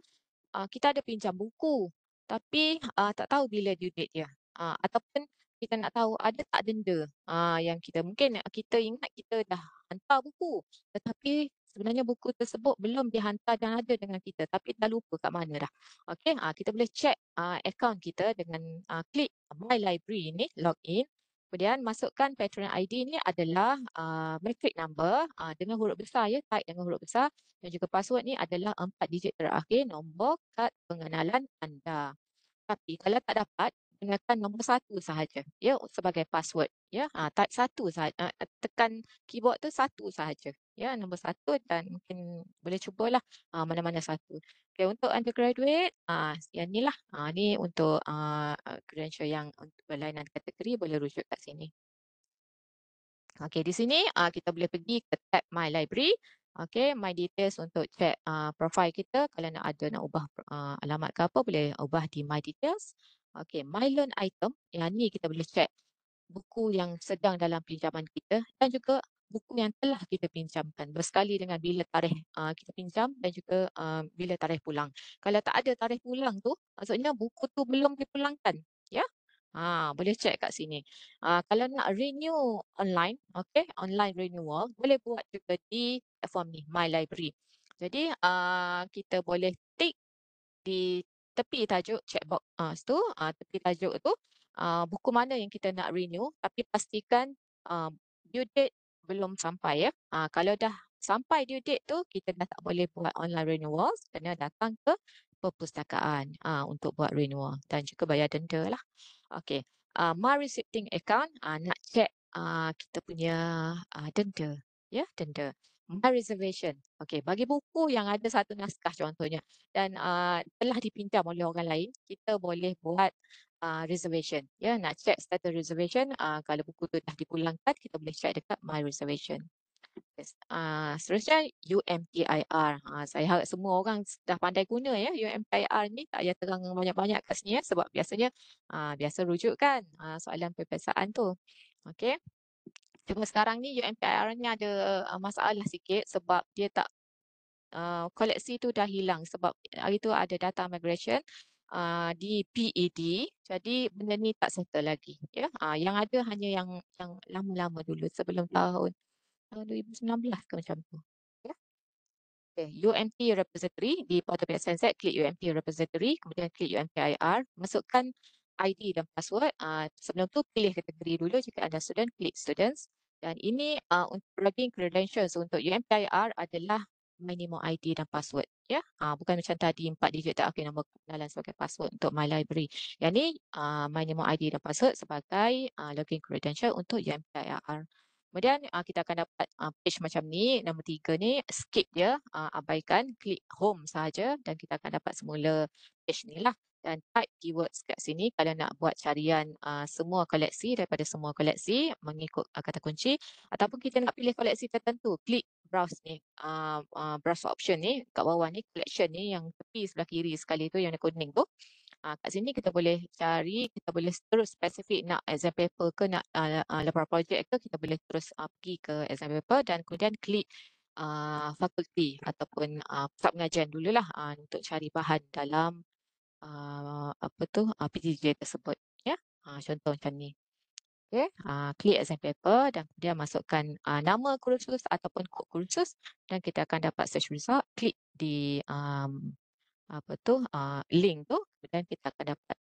kita ada pinjam buku tapi tak tahu bila due date dia. Ataupun kita nak tahu ada tak denda yang kita mungkin kita ingat kita dah hantar buku tetapi sebenarnya buku tersebut belum dihantar dan ada dengan kita tapi dah lupa kat mana dah. Okey, kita boleh check akaun kita dengan klik My Library ni, login. Kemudian masukkan patron ID ni adalah matric number dengan huruf besar ya, type dengan huruf besar. Dan juga password ni adalah 4 digit terakhir nombor kad pengenalan anda. Tapi kalau tak dapat, gunakan nombor satu sahaja, ya, sebagai password. Ya, type satu sahaja, tekan keyboard tu satu sahaja. Ya, nombor satu, dan mungkin boleh cubalah mana-mana satu. Okay, untuk undergraduate, yang ni lah. Ni untuk credential yang untuk berlainan kategori, boleh rujuk kat sini. Okey, di sini kita boleh pergi ke tab My Library. Okey, My Details untuk check profile kita. Kalau nak ubah alamat ke apa, boleh ubah di My Details. Okey, My Learn Item. Yang ni kita boleh check buku yang sedang dalam pinjaman kita dan juga buku yang telah kita pinjamkan bersekali dengan bila tarikh kita pinjam dan juga bila tarikh pulang. Kalau tak ada tarikh pulang tu, maksudnya buku tu belum dipulangkan. Ya. Boleh check kat sini. Kalau nak renew online, okay, online renewal, boleh buat juga di platform ni, My Library. Jadi, kita boleh tick di tepi tajuk checkbox tu, tepi tajuk tu, buku mana yang kita nak renew, tapi pastikan due date belum sampai, ya. Kalau dah sampai due date tu, kita dah tak boleh buat online renewal, kena datang ke perpustakaan untuk buat renewal dan juga bayar denda lah. Okey, My Receipting Account, nak check kita punya denda, ya, denda. My Reservation, okey, bagi buku yang ada satu naskah contohnya dan telah dipinjam oleh orang lain, kita boleh buat reservation, ya, nak check status reservation. Kalau buku tu dah dipulangkan, kita boleh check dekat My Reservation. Yes. Seterusnya UMTIR. Saya harap semua orang dah pandai guna, ya, UMTIR ni. Tak payah terang banyak-banyak kat sini, ya, sebab biasanya biasa rujuk kan soalan peperiksaan tu. Okey. Cuma sekarang ni UMTIR ni ada masalah sikit sebab dia tak koleksi tu dah hilang sebab hari tu ada data migration di PED. Jadi benda ni tak settle lagi, ya. Yang ada hanya yang lama-lama dulu sebelum tahun 2019 ke macam tu. Ya. Okay. UMT repository di portal PSNZ, klik UMT repository, kemudian klik UMTIR, masukkan ID dan password. Sebelum tu pilih kategori dulu, jika anda student, klik students. Dan ini untuk login credentials untuk UMTIR adalah minimum ID dan password. Ya, bukan macam tadi 4 digit terakhir nombor kenalan sebagai password untuk My Library. Yang ni minimum ID dan password sebagai login credential untuk UMTIR. Kemudian kita akan dapat page macam ni, nombor 3 ni, skip dia, abaikan, klik home sahaja dan kita akan dapat semula page ni lah. Dan type keywords kat sini kalau nak buat carian semua koleksi daripada semua koleksi mengikut kata kunci, ataupun kita nak pilih koleksi tertentu, klik browse ni, browse option ni kat bawah ni, collection ni yang tepi sebelah kiri sekali tu yang kuning tu. Kat sini kita boleh cari, kita boleh terus spesifik nak exam paper ke nak laporan projek ke, kita boleh terus pergi ke exam paper dan kemudian klik fakulti ataupun pusat pengajian dululah untuk cari bahan dalam apa tu PJJ tersebut, ya. Contoh macam ni. Okay, klik exam paper dan kemudian masukkan nama kursus ataupun kod kursus dan kita akan dapat search result. Klik di apa tu link tu dan kita akan dapat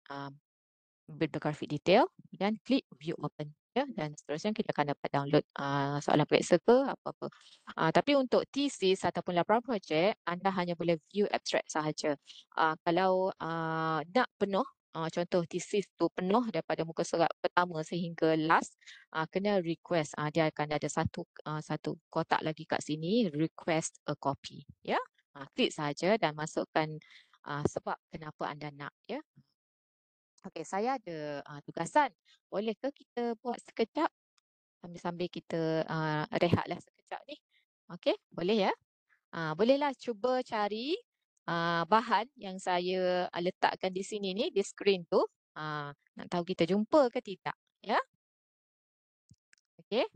bibliographic detail dan klik view open, ya, dan seterusnya kita akan dapat download soalan periksa ke apa-apa. Tapi untuk thesis ataupun laporan projek, anda hanya boleh view abstract sahaja. Kalau nak penuh, contoh thesis tu penuh daripada muka surat pertama sehingga last, kena request. Dia akan ada satu kotak lagi kat sini, request a copy, ya. Klik sahaja dan masukkan sebab kenapa anda nak, ya. Okey, saya ada tugasan. Bolehkah kita buat sekejap sambil-sambil kita rehatlah sekejap ni? Okey, boleh, ya? Bolehlah cuba cari bahan yang saya letakkan di sini ni, di skrin tu. Nak tahu kita jumpa ke tidak, ya? Okey.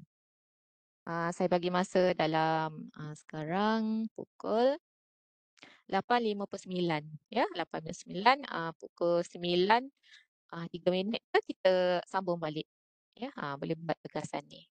Saya bagi masa dalam sekarang pukul 8.59, ya, 8.59, pukul 9 3 minit ke kita sambung balik, ya. Boleh buat tugasan ni.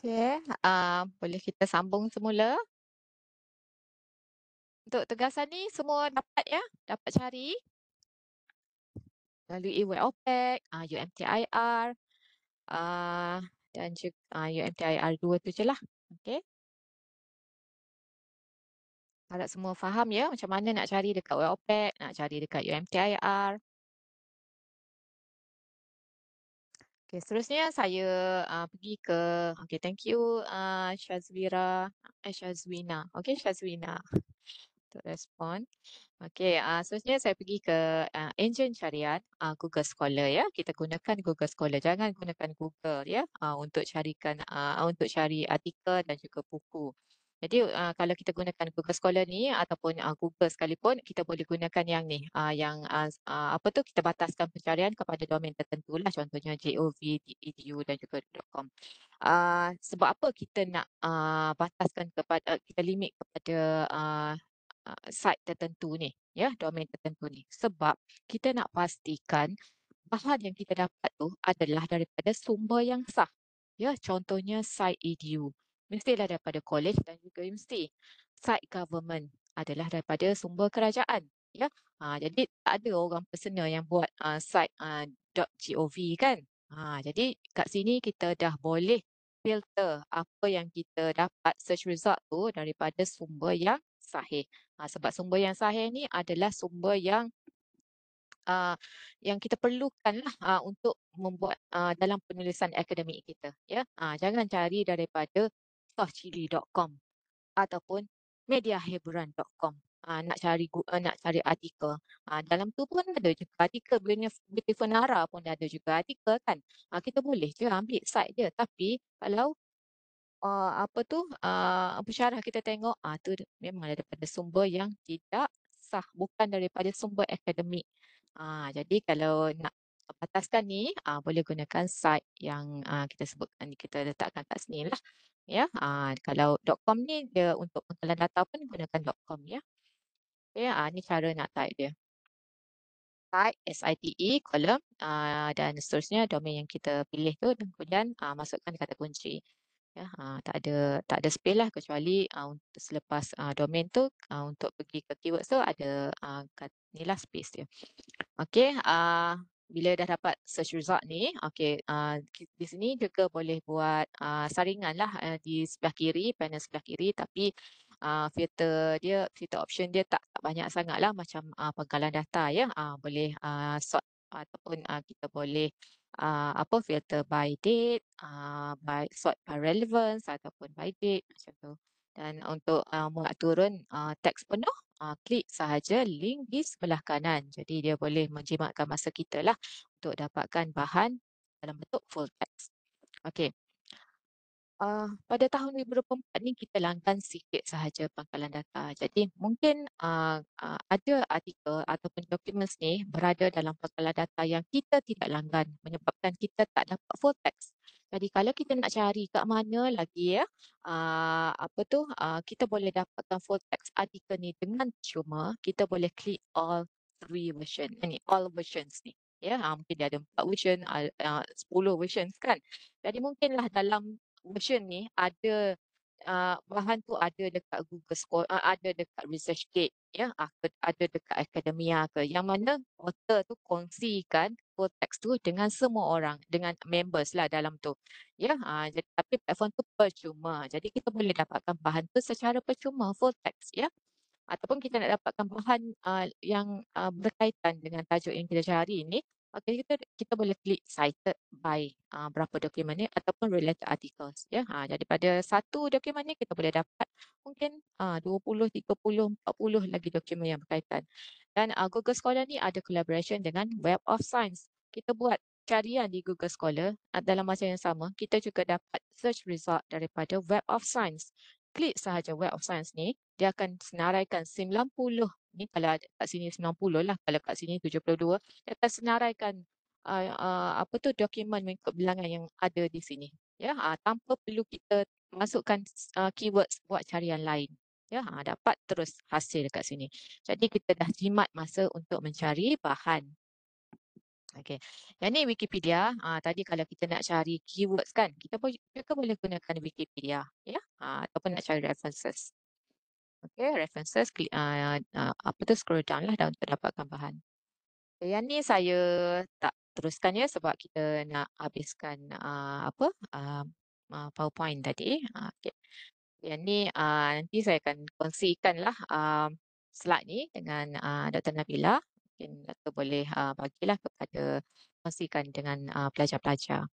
Okey, boleh kita sambung semula. Untuk tugasan ni semua dapat ya, dapat cari melalui web OPEC, UMTIR, ah, dan juga UMTIR 2 tu je lah. Okey, harap semua faham ya macam mana nak cari dekat web OPEC, nak cari dekat UMTIR. Okey, seterusnya saya pergi ke okey, thank you Syazwira, Syazwina. Okey, Syazwina untuk respon. Okey, seterusnya saya pergi ke enjin carian Google Scholar ya. Kita gunakan Google Scholar, jangan gunakan Google ya untuk carikan untuk cari artikel dan juga buku. Jadi kalau kita gunakan Google Scholar ni ataupun Google sekalipun, kita boleh gunakan yang ni, yang apa tu, kita bataskan pencarian kepada domain tertentu lah, contohnya gov, edu dan juga .com. Sebab apa kita nak bataskan kepada, kita limit kepada site tertentu ni, ya, domain tertentu ni. Sebab kita nak pastikan bahan yang kita dapat tu adalah daripada sumber yang sah. Ya, contohnya site edu. Mestilah daripada college dan juga universiti. Site government adalah daripada sumber kerajaan. Ya, jadi tak ada orang personal yang buat site .gov kan. Jadi kat sini kita dah boleh filter apa yang kita dapat search result tu daripada sumber yang sahih. Sebab sumber yang sahih ni adalah sumber uh, yang kita perlukan lah untuk membuat dalam penulisan akademik kita. Ya, jangan cari daripada sourcechili.com ataupun mediahiburan.com. Nak cari artikel. Dalam tu pun ada juga artikel, Beautiful Nara pun ada juga artikel kan. Kita boleh je ambil site dia. Tapi kalau apa tu, pensyarah kita tengok, tu memang daripada sumber yang tidak sah, bukan daripada sumber akademik. Jadi kalau nak bataskan ni, boleh gunakan site yang kita sebutkan, kita letakkan kat sini lah. Ya, kalau .com ni dia untuk pengkalan data pun gunakan .com ya. Okay, ni cara nak type dia. Site, SITE, kolom dan seterusnya domain yang kita pilih tu, dan kemudian masukkan kata kunci. Ya, tak ada space lah, kecuali untuk selepas domain tu untuk pergi ke keywords tu ada inilah space dia. Okey, bila dah dapat search result ni, okey, di sini juga boleh buat saringan lah di sebelah kiri, panel sebelah kiri, tapi filter option dia tak banyak sangat lah macam pengkalan data ya. Boleh sort ataupun kita boleh apa, filter by date, by sort by relevance ataupun by date macam tu. Dan untuk muat turun teks penuh, klik sahaja link di sebelah kanan. Jadi dia boleh menjimatkan masa kita lah untuk dapatkan bahan dalam bentuk full text. Okey. Pada tahun 2024 ni kita langgan sikit sahaja pangkalan data. Jadi mungkin ada artikel ataupun dokumen ni berada dalam pangkalan data yang kita tidak langgan, menyebabkan kita tak dapat full text. Jadi kalau kita nak cari kat mana lagi ya, apa tu, kita boleh dapatkan full text artikel ni dengan cuma kita boleh klik all three version, all versions ni. Ya, mungkin dia ada 4 version, 10 versions kan. Jadi mungkinlah dalam version ni ada bahan tu ada dekat Google Scholar, ada dekat ResearchGate ya, ada dekat Academia ke, yang mana author tu kongsikan full text tu dengan semua orang, dengan members lah dalam tu. Ya, jadi tapi platform tu percuma. Jadi kita boleh dapatkan bahan tu secara percuma full text ya. Ataupun kita nak dapatkan bahan yang berkaitan dengan tajuk yang kita cari ini, kita boleh klik cited by berapa dokumen ni ataupun related articles ya. Jadi pada satu dokumen ni kita boleh dapat mungkin 20, 30, 40 lagi dokumen yang berkaitan. Dan Google Scholar ni ada collaboration dengan Web of Science. Kita buat carian di Google Scholar, dalam masa yang sama kita juga dapat search result daripada Web of Science. Klik sahaja Web of Science ni, dia akan senaraikan 90, ni kalau kat sini 90 lah, kalau kat sini 72, dia akan senaraikan apa tu, dokumen mengikut bilangan yang ada di sini. Ya, tanpa perlu kita masukkan keywords buat carian lain. Ya, dapat terus hasil dekat sini. Jadi kita dah jimat masa untuk mencari bahan. Okey. Yang ni Wikipedia. Tadi kalau kita nak cari keywords kan, kita juga boleh gunakan Wikipedia, ya. Ataupun nak cari references. Okey, references, klik, apa tu, scroll down lah dan untuk dapatkan bahan. Yang ni saya tak teruskan ya sebab kita nak habiskan apa PowerPoint tadi. Okey. Yang ni nanti saya akan kongsikanlah slide ni dengan Dr. Nabila. Mungkin Dr. boleh bagilah kepada kongsikan dengan pelajar-pelajar.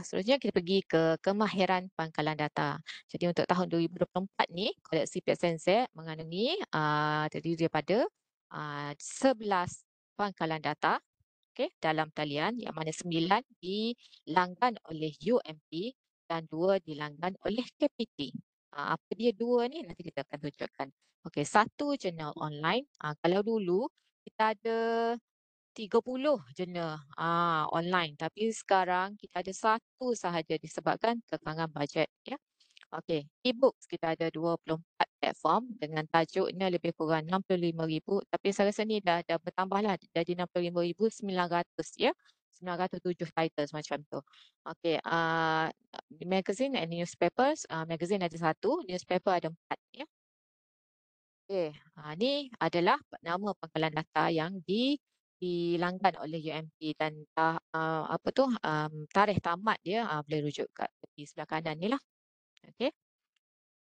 Seterusnya kita pergi ke kemahiran pangkalan data. Jadi untuk tahun 2024 ni, koleksi PSNZ mengandungi terdiri daripada 11 pangkalan data, okey, dalam talian yang mana 9 dilanggan oleh UMP dan 2 dilanggan oleh KPT. Apa dia dua ni nanti kita akan tunjukkan. Okey, satu jurnal online. Kalau dulu kita ada 30 jurnal online, tapi sekarang kita ada satu sahaja disebabkan kekangan bajet, ya. Okey, e-books kita ada 24 platform dengan tajuknya lebih kurang 65,000, tapi saya rasa ni dah bertambahlah jadi 65,900, ya. 907 titles macam tu. Okey, magazine and newspapers, magazine ada satu, newspaper ada 4, ya. Okey, ni adalah nama pangkalan data yang dilanggan oleh UMP dan apa tu, tarikh tamat dia boleh rujuk kat tepi sebelah kanan ni lah. Okey.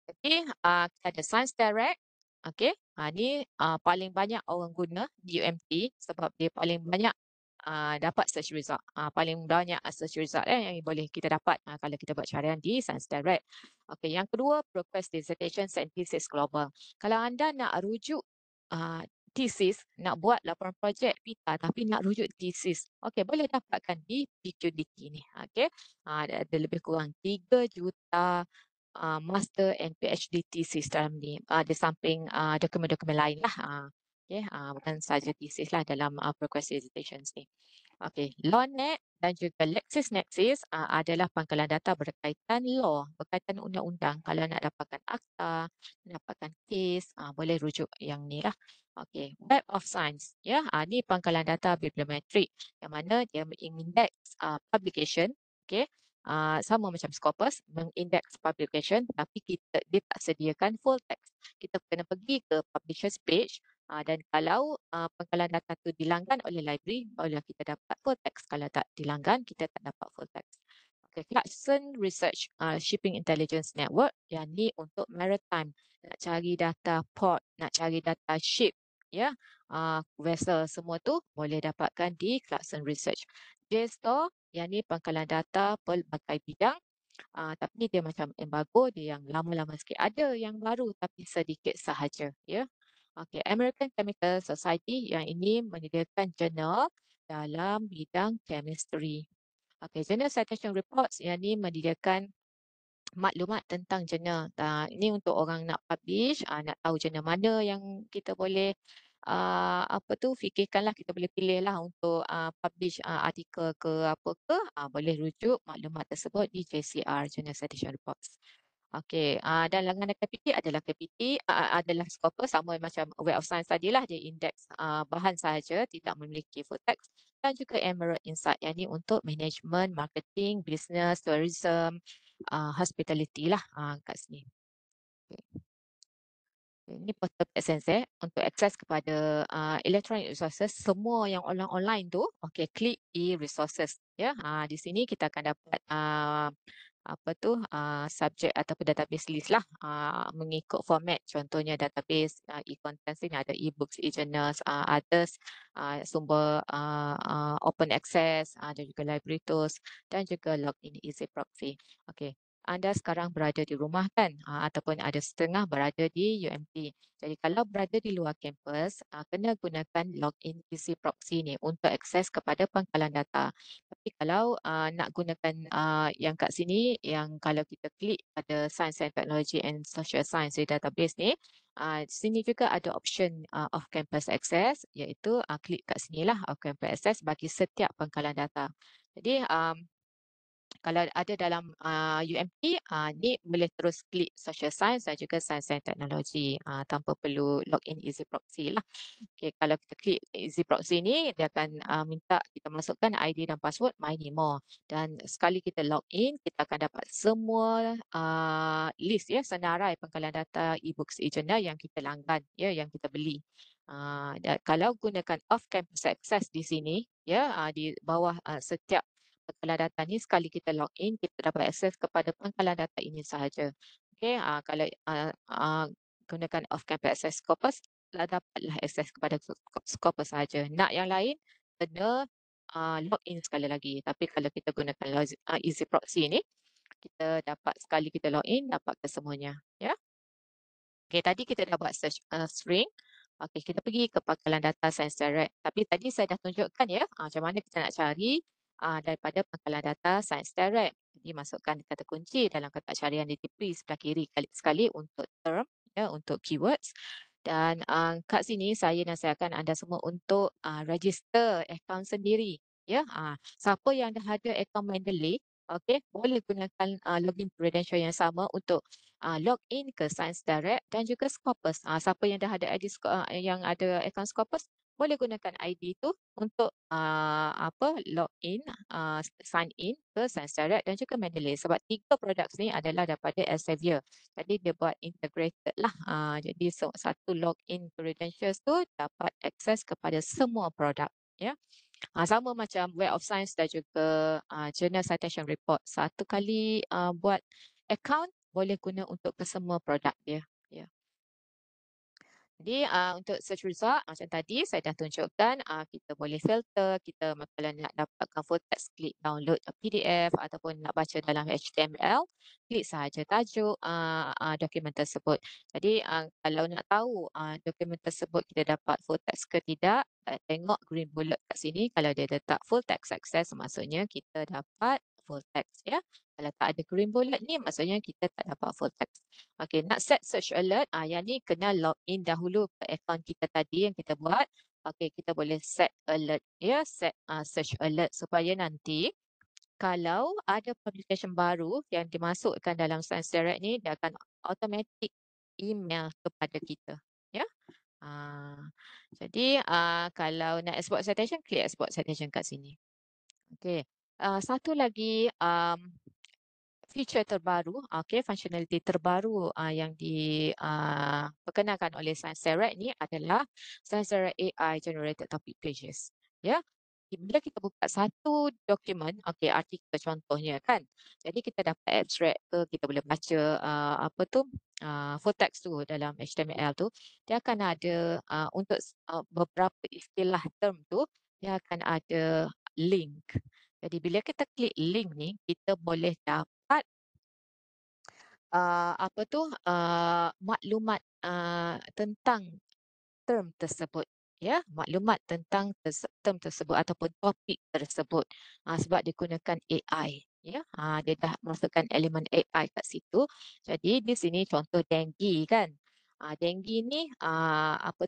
Jadi, kita ada Science Direct. Okey, ni paling banyak orang guna di UMT sebab dia paling banyak dapat search result. Paling banyak search result yang boleh kita dapat kalau kita buat carian di Science Direct. Okey, yang kedua, Progress Dissertation and Thesis Global. Kalau anda nak rujuk thesis, nak buat laporan projek PITA tapi nak rujuk thesis, okey, boleh dapatkan di PQDT ni. Okey, ada lebih kurang 3 juta master and PhD thesis dalam ni, di samping dokumen-dokumen lain lah. Okay, bukan saja thesis lah dalam progress dissertations ni. Okey, LawNet dan juga LexisNexis adalah pangkalan data berkaitan law, berkaitan undang-undang. Kalau nak dapatkan akta, dapatkan kes, boleh rujuk yang ni lah. Okey, Web of Science, ya, ni pangkalan data bibliometrik yang mana dia mengindeks publication, okey. Sama macam Scopus, mengindeks publication, tapi dia tak sediakan full text. Kita kena pergi ke publishers page, dan kalau pangkalan data tu dilanggan oleh library, barulah kita dapat full text. Kalau tak dilanggan, kita tak dapat full text. Okay, Clarkson Research Shipping Intelligence Network, yang ni untuk maritime, nak cari data port, nak cari data ship, ya, vessel, semua tu boleh dapatkan di Clarkson Research. JSTOR, yang ni pangkalan data pelbagai bidang, tapi dia macam embargo, dia yang lama-lama sikit. Ada yang baru tapi sedikit sahaja, ya. Okey, American Chemical Society yang ini menyediakan jurnal dalam bidang chemistry. Okey, Journal Citation Reports yang ini menyediakan maklumat tentang jurnal. Ini untuk orang nak publish, nak tahu jurnal mana yang kita boleh apa tu, fikirkanlah, kita boleh pilihlah untuk publish artikel ke apa ke, boleh rujuk maklumat tersebut di JCR, Journal Citation Reports. Okey, dan langganan KPT adalah KPT, adalah Scopus, sama macam Web of Science tadilah, dia indeks bahan sahaja, tidak memiliki full text. Dan juga Emerald Insight, yang ini untuk management, marketing, business, tourism, hospitality lah kat sini. Okay. Ini portal PSNZ untuk akses kepada electronic resources, semua yang online tu, okey, klik e-resources, ya. Di sini kita akan dapat apa tu, subjek ataupun database list lah, mengikut format. Contohnya database e-contents ni ada e-books, e-journals, others, sumber open access, ada juga library tools dan juga login easy proxy. Okey, anda sekarang berada di rumah kan, ataupun ada setengah berada di UMT. Jadi kalau berada di luar kampus, kena gunakan login easy proxy ni untuk akses kepada pangkalan data. Tapi kalau nak gunakan yang kat sini, yang kalau kita klik pada Science and Technology and Social Science di database ni, di sini juga ada option off campus access, iaitu klik kat sini lah, off campus access bagi setiap pangkalan data. Jadi Kalau ada dalam UMP, ni boleh terus klik social science dan juga science and teknologi tanpa perlu login easy proxy lah. Okay, kalau kita klik easy proxy ni, dia akan minta kita masukkan ID dan password MyNemo. Dan sekali kita login, kita akan dapat semua list ya, senarai pengkalan data e-books e-journal yang kita langgan, ya, yang kita beli. Dan kalau gunakan off-campus access di sini, ya, di bawah setiap pengkalan data ni, sekali kita login, kita dapat akses kepada pengkalan data ini sahaja. Okay, kalau gunakan off-campus access Scopus, dapatlah akses kepada Scopus sahaja. Nak yang lain, kena login sekali lagi. Tapi kalau kita gunakan easy proxy ni, kita dapat sekali kita login, dapat kesemuanya. Ya. Okay, tadi kita dah buat search string. Okay, kita pergi ke pangkalan data Science Direct. Tapi tadi saya dah tunjukkan ya, macam mana kita nak cari daripada pangkalan data Science Direct. Jadi masukkan kata kunci dalam kotak carian di tepi sebelah kiri sekali untuk term, ya, untuk keywords. Dan kat sini saya nasihatkan anda semua untuk register akaun sendiri. Ya, siapa yang dah ada akaun Mendeley, okay, boleh gunakan login credential yang sama untuk login ke Science Direct dan juga Scopus. Siapa yang dah ada ID yang ada akaun Scopus, boleh gunakan ID itu untuk login, sign in ke Science Direct dan juga Mendeley. Sebab tiga produk ni adalah daripada Elsevier. Jadi dia buat integrated lah. Jadi satu login credentials tu dapat akses kepada semua produk. Ya. Sama macam Web of Science dan juga Journal Citation Report. Satu kali buat account, boleh guna untuk kesemua produk dia. Ya. Jadi untuk search result macam tadi saya dah tunjukkan, kita boleh filter, kita kalau nak dapatkan full text, klik download PDF ataupun nak baca dalam HTML, klik sahaja tajuk dokumen tersebut. Jadi kalau nak tahu dokumen tersebut kita dapat full text ke tidak, tengok green bullet kat sini. Kalau dia letak full text access, maksudnya kita dapat full text, ya. Kalau tak ada green bullet ni, maksudnya kita tak dapat full text. Okey, nak set search alert, yang ni kena login dahulu ke akaun kita tadi yang kita buat. Okey, kita boleh set alert, ya, set search alert supaya nanti kalau ada publication baru yang dimasukkan dalam Science Direct ni, dia akan automatic email kepada kita, ya. Jadi kalau nak export citation, klik export citation kat sini. Okey, satu lagi feature terbaru, functionality terbaru yang diperkenalkan oleh Science Direct ni adalah Science Direct AI Generated Topic Pages. Ya, bila kita buka satu dokumen, artikel contohnya kan, jadi kita dapat abstract ke, kita boleh baca full text tu dalam HTML tu, dia akan ada untuk beberapa istilah term tu, dia akan ada link. Jadi bila kita klik link ni, kita boleh dapat maklumat tentang term tersebut, ya, maklumat tentang term tersebut ataupun topik tersebut sebab digunakan AI, ya. Dia dah masukkan elemen AI kat situ. Jadi di sini contoh denggi kan, denggi ni apa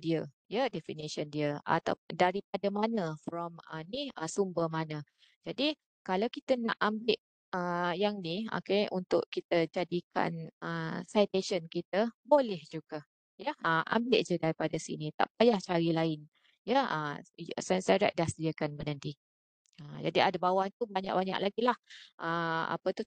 dia, ya, definition dia atau daripada mana, from sumber mana. Jadi kalau kita nak ambil yang ni, untuk kita jadikan citation kita, boleh juga. Ya, ambil je daripada sini, tak payah cari lain. Ya, Science Direct dah sediakan benda ni. Jadi ada bawah tu banyak-banyak lagi lah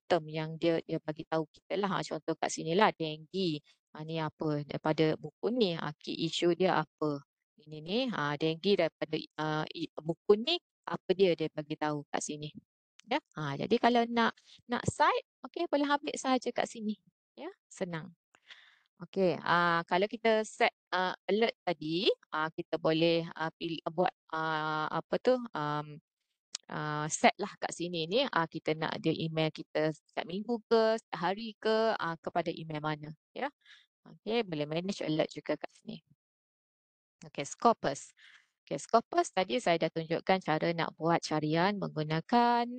term yang dia bagi tahu kita lah. Contoh kat sini lah, denggi. Ni apa daripada buku ni, key issue dia apa. Ini ni, denggi daripada buku ni, apa dia bagi tahu kat sini. Ya, jadi kalau nak cite, boleh ambil sahaja kat sini. Ya, senang. Okey, kalau kita set alert tadi, kita boleh pilih buat set lah kat sini ni, kita nak dia email kita setiap minggu ke, setiap hari ke, kepada email mana, ya. Okey, boleh manage alert juga kat sini. Okey, Scopus. Okay, Scopus tadi saya dah tunjukkan cara nak buat carian menggunakan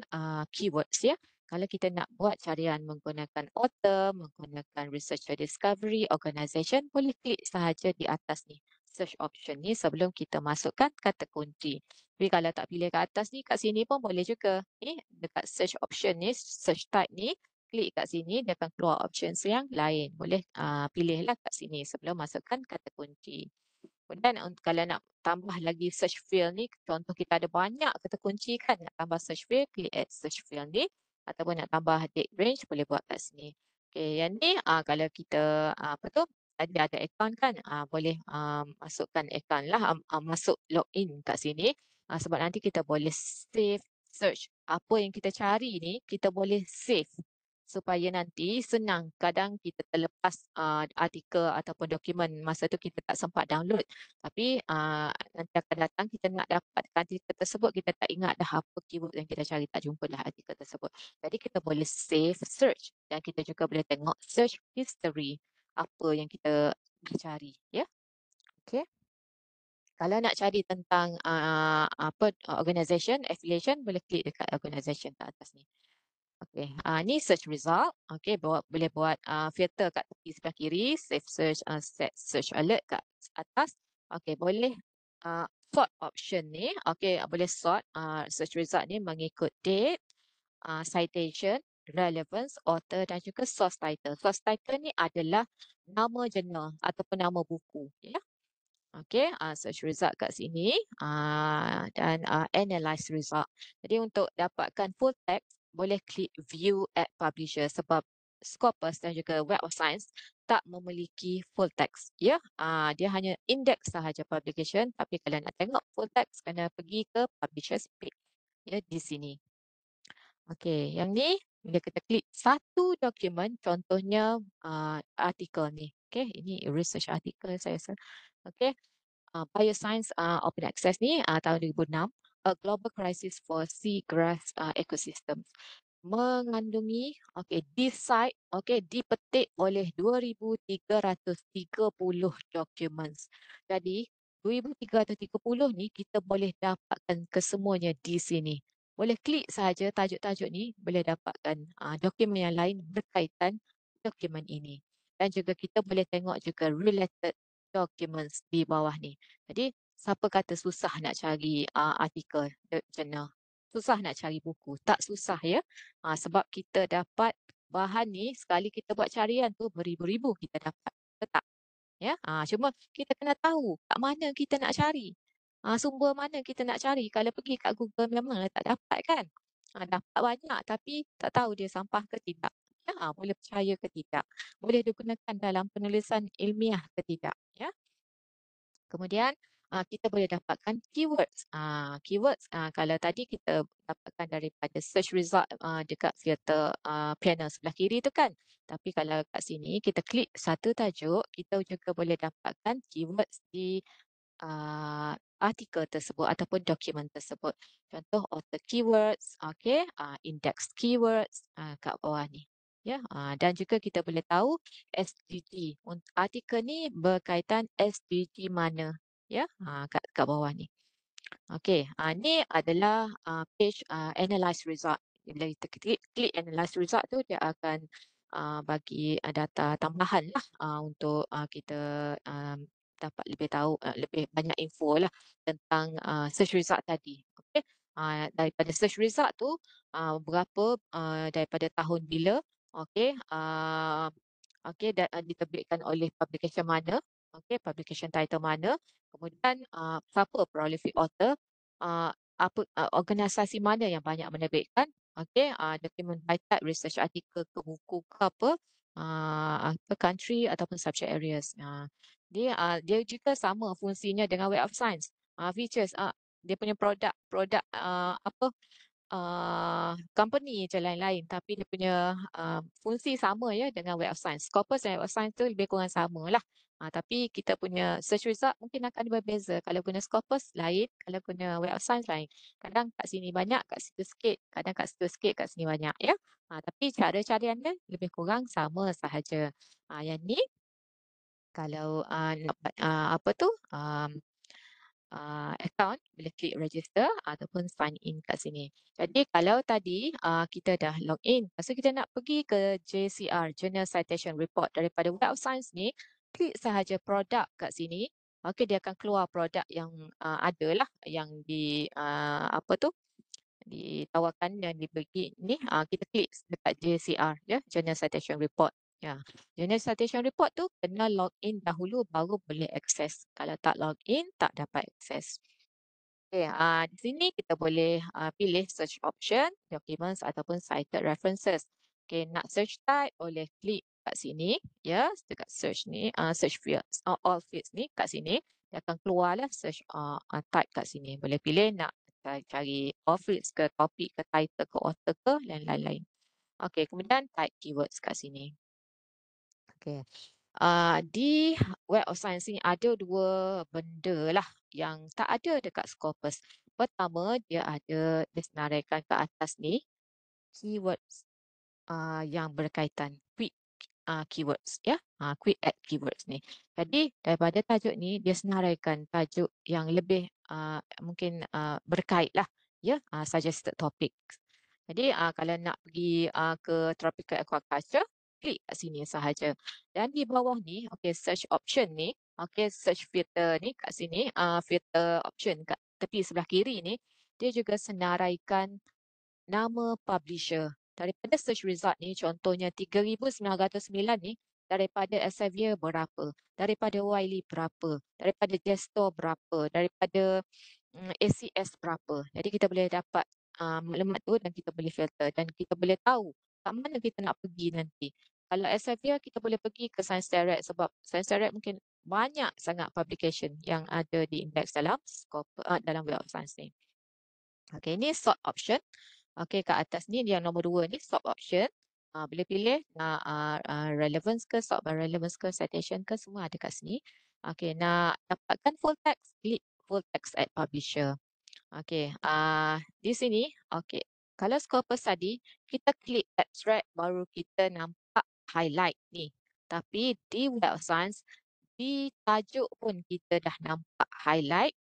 keywords, ya. Kalau kita nak buat carian menggunakan author, menggunakan researcher discovery, organisation, boleh klik sahaja di atas ni. search option ni sebelum kita masukkan kata kunci. Tapi kalau tak pilih kat atas ni, kat sini pun boleh juga. Ni dekat search option ni, search type ni, klik kat sini dia akan keluar options yang lain. Boleh pilihlah kat sini sebelum masukkan kata kunci. Kemudian kalau nak tambah lagi search field ni, contoh kita ada banyak kata kunci kan, nak tambah search field, klik add search field ni. Ataupun nak tambah date range, boleh buat kat sini. Okay, yang ni kalau kita apa tu, tadi ada account kan, boleh masukkan account lah, masuk login kat sini. Sebab nanti kita boleh save search. Apa yang kita cari ni, kita boleh save supaya nanti senang. Kadang kita terlepas artikel ataupun dokumen masa tu kita tak sempat download. Tapi nanti akan datang kita nak dapatkan artikel tersebut, kita tak ingat dah apa keyword yang kita cari, tak jumpa dah artikel tersebut. Jadi kita boleh save search dan kita juga boleh tengok search history apa yang kita cari, ya. Okay. Kalau nak cari tentang apa organisation, affiliation, boleh klik dekat organisation kat atas ni. Okey, ni search result. Okey, boleh buat filter kat tepi sebelah kiri, save search, set search alert kat atas. Okey, boleh sort option ni. Okey, boleh sort search result ni mengikut date, citation, relevance, author dan juga source title. Source title ni adalah nama jurnal ataupun nama buku, ya. Okey, search result kat sini dan analyze result. Jadi untuk dapatkan full text, boleh klik view at publisher sebab Scopus dan juga Web of Science tak memiliki full text. Ya, dia hanya index sahaja publication, tapi kalau nak tengok full text, kena pergi ke publishers page. Ya, di sini. Okey, yang ni bila kita klik satu dokumen, contohnya artikel ni. Okey, ini research article saya rasa. Okey, Bioscience Open Access ni tahun 2006, A Global Crisis for Seagrass Ecosystems, mengandungi di-cite, dipetik oleh 2,330 documents. Jadi 2,330 ni kita boleh dapatkan kesemuanya di sini. Boleh klik saja tajuk-tajuk ni, boleh dapatkan dokumen yang lain berkaitan dokumen ini. Dan juga kita boleh tengok juga related documents di bawah ni. Jadi siapa kata susah nak cari artikel jurnal? Susah nak cari buku? Tak susah, ya. Sebab kita dapat bahan ni, sekali kita buat carian tu beribu-ribu kita dapat. Betul tak? Ya, cuma kita kena tahu kat mana kita nak cari. Sumber mana kita nak cari. Kalau pergi kat Google memang tak dapat kan. Dapat banyak tapi tak tahu dia sampah ke tidak. Ya, boleh percaya ke tidak. Boleh digunakan dalam penulisan ilmiah ke tidak. Ya. Kemudian kita boleh dapatkan keywords. Keywords kalau tadi kita dapatkan daripada search result dekat filter panel sebelah kiri tu kan. Tapi kalau kat sini kita klik satu tajuk, kita juga boleh dapatkan keywords di artikel tersebut ataupun dokumen tersebut. Contoh author keywords, index keywords kat bawah ni. Ya, dan juga kita boleh tahu SDG. Artikel ni berkaitan SDG mana? Ya, kat bawah ni. Okey, ni adalah page analyze result. Bila kita klik analyze result tu, dia akan bagi data tambahan lah untuk kita dapat lebih tahu, lebih banyak info lah tentang search result tadi. Okey, daripada search result tu, berapa daripada tahun bila, okey, diterbitkan oleh publication mana, publication title mana, kemudian siapa prolific author, apa organisasi mana yang banyak menerbitkan, dokumen by type, research article ke buku ke apa, apa country ataupun subject areas. Dia juga sama fungsinya dengan Web of Science. Features, dia punya produk apa company je lain-lain, tapi dia punya fungsi sama ya dengan Web of Science. Scopus dan Web of Science tu lebih kurang sama lah. Tapi kita punya search result mungkin akan berbeza. Kalau guna Scopus lain, kalau guna Web of Science lain. Kadang kat sini banyak, kat situ sikit. Kadang kat situ sikit, kat sini banyak, ya. Tapi cara carian dia lebih kurang sama sahaja. Yang ni kalau nak buat apa tu, account, boleh klik register ataupun sign in kat sini. Jadi kalau tadi kita dah log in, lepas tu kita nak pergi ke JCR, Journal Citation Report daripada Web of Science ni, klik sahaja produk kat sini. okey, dia akan keluar produk yang, ada lah yang apa tu, ditawarkan dan dibagi ni, kita klik dekat JCR ya, Journal Citation Report. Ya, Journal Citation Report tu kena log in dahulu baru boleh akses. Kalau tak log in, tak dapat akses. Okey, di sini kita boleh, pilih search option, documents ataupun cited references. Okey, nak search type boleh klik kat sini, ya, dekat search ni, search fields, all fields ni kat sini, dia akan keluarlah search, type kat sini. Boleh pilih nak cari all fields ke, topik ke, title ke, author ke, dan lain-lain. Okey, kemudian type keywords kat sini. Okey. Di Web of Science ni ada dua benda lah yang tak ada dekat Scopus. Pertama, dia disenaraikan ke atas ni keywords yang berkaitan, quick keywords ya, quick add keywords ni. Jadi daripada tajuk ni dia senaraikan tajuk yang lebih mungkin berkait lah ya, suggested topics. Jadi kalau nak pergi ke tropical aquaculture, klik kat sini sahaja. Dan di bawah ni, okey, search option ni, okey, search filter ni kat sini, filter option kat tepi sebelah kiri ni, dia juga senaraikan nama publisher. Daripada search result ni, contohnya 3,909 ni, daripada Elsevier berapa, daripada Wiley berapa, daripada Gestor berapa, daripada ACS berapa. Jadi kita boleh dapat maklumat tu dan kita boleh filter dan kita boleh tahu kat mana kita nak pergi nanti. Kalau Elsevier kita boleh pergi ke Science Direct sebab Science Direct mungkin banyak sangat publication yang ada di index dalam scope dalam Web of Science ni. Okey, ini sort option. Okey, kat atas ni dia nombor 2 ni sort option. Boleh pilih nak relevance ke, sort by relevance ke, citation ke, semua ada kat sini. Okey, nak dapatkan full text, klik full text at publisher. Okey, di sini, okey, kalau Scopus tadi, kita klik abstract baru kita nampak highlight ni. Tapi di Web of Science, di tajuk pun kita dah nampak highlight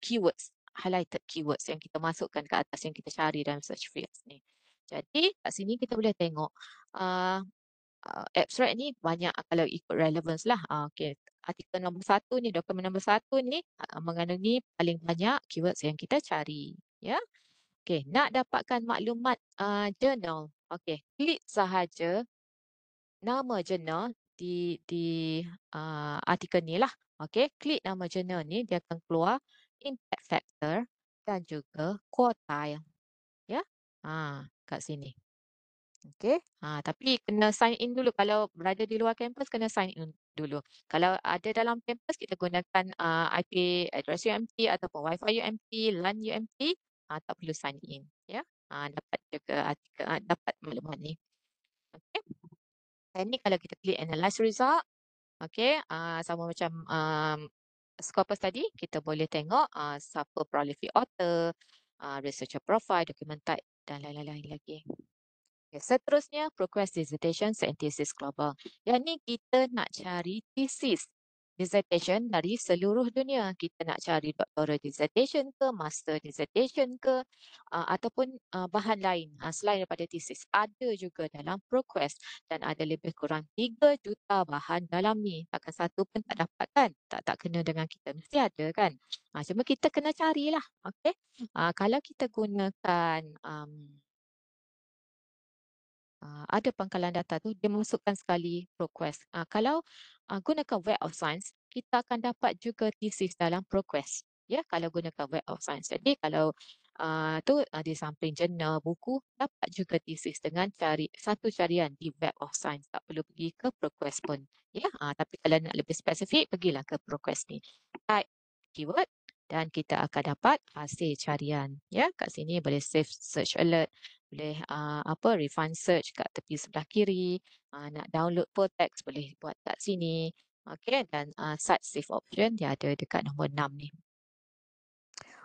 keywords, highlighted keywords yang kita masukkan ke atas yang kita cari dalam search fields ni. Jadi kat sini kita boleh tengok uh, abstract ni banyak kalau ikut relevance lah. Okey, artikel nombor 1 ni, dokumen nombor 1 ni mengandungi paling banyak keywords yang kita cari. Ya. Okey, nak dapatkan maklumat journal. Okey, klik sahaja nama jurnal di artikel ni lah. Okey, klik nama jurnal ni, dia akan keluar impact factor dan juga quartile. Ya, kat sini. Okey, tapi kena sign in dulu. Kalau berada di luar kampus, kena sign in dulu. Kalau ada dalam kampus, kita gunakan IP address UMT ataupun Wi-Fi UMT, LAN UMT, tak perlu sign in. Ya, dapat juga artikel, dapat maklumat ni. Okey. Ini kalau kita klik analyze result, okey, sama macam Scopus tadi, kita boleh tengok siapa prolific author, researcher profile, document type dan lain-lain lagi. Okay, seterusnya, progress dissertation scientistis global. Yang ni kita nak cari thesis dissertation dari seluruh dunia. Kita nak cari doctoral dissertation ke, master dissertation ke, ataupun bahan lain selain daripada thesis. Ada juga dalam ProQuest dan ada lebih kurang 3 juta bahan dalam ni. Takkan satu pun tak dapat kan? Tak kena dengan kita. Mesti ada kan? Cuma kita kena carilah. Okay? Kalau kita gunakan ada pangkalan data tu, dia masukkan sekali ProQuest. Kalau gunakan Web of Science, kita akan dapat juga thesis dalam ProQuest. Ya, kalau gunakan Web of Science. Jadi kalau di samping jurnal, buku, dapat juga thesis dengan cari satu carian di Web of Science. Tak perlu pergi ke ProQuest pun. Ya, tapi kalau nak lebih spesifik, pergilah ke ProQuest ni. Type keyword dan kita akan dapat hasil carian. Ya, kat sini boleh save search alert, boleh refine search kat tepi sebelah kiri, nak download full text boleh buat kat sini. Okey, dan cite save option dia ada dekat nombor 6 ni.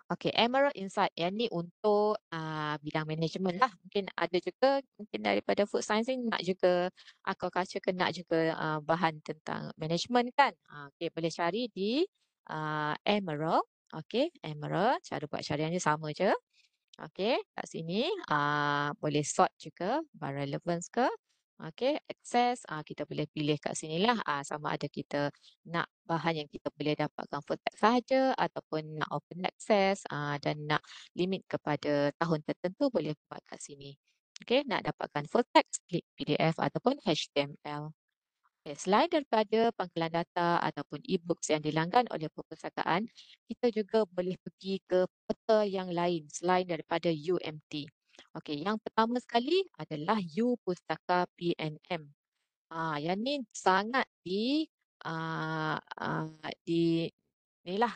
Okey, Emerald Insight yang ni untuk bidang management lah. Mungkin ada juga mungkin daripada food science ni nak juga aquaculture kena juga bahan tentang management kan. Okey, boleh cari di Emerald. Okey, Emerald, cara buat cariannya sama je. Okey, kat sini boleh sort juga by relevance ke, Okey, akses, kita boleh pilih kat sinilah, sama ada kita nak bahan yang kita boleh dapatkan full text sahaja ataupun nak open access, dan nak limit kepada tahun tertentu boleh buat kat sini. Okey, nak dapatkan full text, klik PDF ataupun HTML. Okay, selain daripada pangkalan data ataupun e-books yang dilanggan oleh perpustakaan, kita juga boleh pergi ke peta yang lain selain daripada UMT. Okey, yang pertama sekali adalah U Pustaka PNM. Yang ni sangat di inilah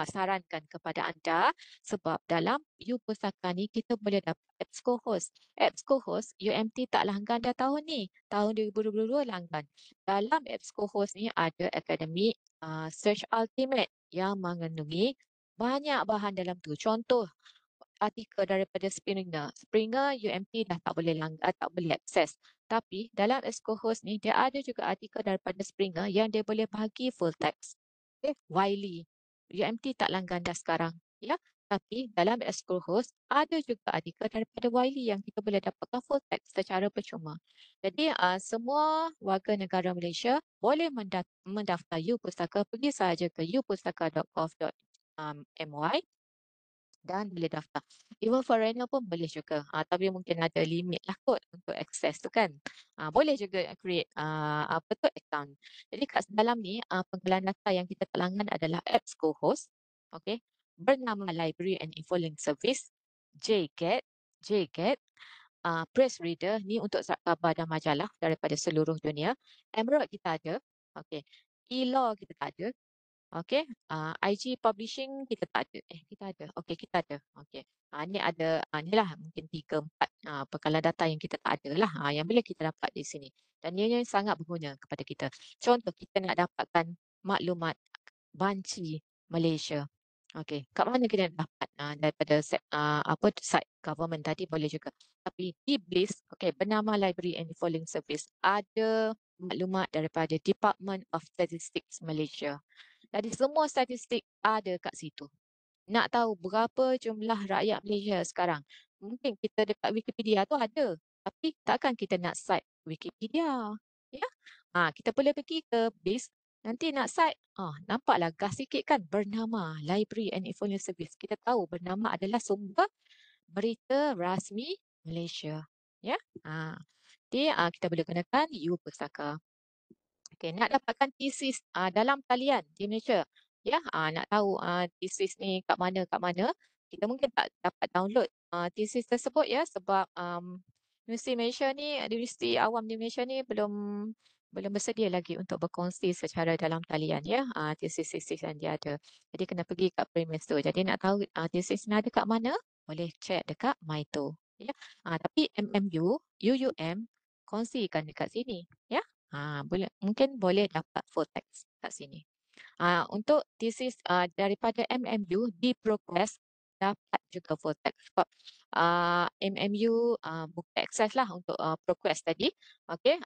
sarankan kepada anda sebab dalam U Pustaka ni kita boleh dapat EBSCO-Host. EBSCO-Host UMT tak langgan dah tahun ni. Tahun 2022 langgan. Dalam EBSCO-Host ni ada Academic Search Ultimate yang mengandungi banyak bahan dalam tu. Contoh artikel daripada Springer. Springer UMT dah tak boleh tak boleh akses. Tapi dalam EBSCO-Host ni dia ada juga artikel daripada Springer yang dia boleh bagi full text. Okay. Wiley. UMT tak langgan dah sekarang. Ya. Tapi dalam EBSCO-Host ada juga artikel daripada Wiley yang kita boleh dapatkan full text secara percuma. Jadi semua warga negara Malaysia boleh mendaftar U Pustaka. Pergi sahaja ke upustaka.gov.my dan boleh daftar. Even foreigner pun boleh juga. Tapi mungkin ada limit lah kot untuk access tu kan. Boleh juga create apa tu account. Jadi kat dalam ni penggalan data yang kita telangan adalah EBSCO host. Okay. Bernama Library and Infolink Service. JGET. JGET. Press reader ni untuk khabar dan majalah daripada seluruh dunia. Emerald kita ada. Okay. E-law kita tak ada. Okey, IG publishing kita tak ada. Kita ada. Okey, kita ada. Okey. Ni ada, ni lah mungkin 3, 4 pengkalan data yang kita tak ada lah. Yang boleh kita dapat di sini. Dan ianya sangat berguna kepada kita. Contoh, kita nak dapatkan maklumat banci Malaysia. Okey, kat mana kita nak dapat daripada apa site government tadi boleh juga. Tapi di BLIS, okey, bernama Library and Following Service, ada maklumat daripada Department of Statistics Malaysia. Jadi semua statistik ada kat situ. Nak tahu berapa jumlah rakyat Malaysia sekarang? Mungkin kita dekat Wikipedia tu ada. Tapi takkan kita nak cite Wikipedia. Ya? Kita boleh pergi ke BIS. Nanti nak cite. Nampaklah gas sikit kan bernama Library and Information Service. Kita tahu bernama adalah sumber berita rasmi Malaysia. Ya? Jadi kita boleh gunakan U Pustaka. Okey, nak dapatkan thesis dalam talian di Malaysia. Ya, nak tahu thesis ni kat mana, kita mungkin tak dapat download thesis tersebut ya sebab Universiti Malaysia ni, Universiti Awam di Malaysia ni belum bersedia lagi untuk berkongsi secara dalam talian ya, thesis-thesis yang dia ada. Jadi kena pergi kat premise tu. Jadi nak tahu thesis ni ada kat mana, boleh check dekat MyTo. Ya. Tapi MMU, UUM kongsikan dekat sini ya. Mungkin boleh dapat full text kat sini. Untuk thesis daripada MMU di progress dapat juga full text sebab MMU buka akses lah untuk progress tadi. Okey,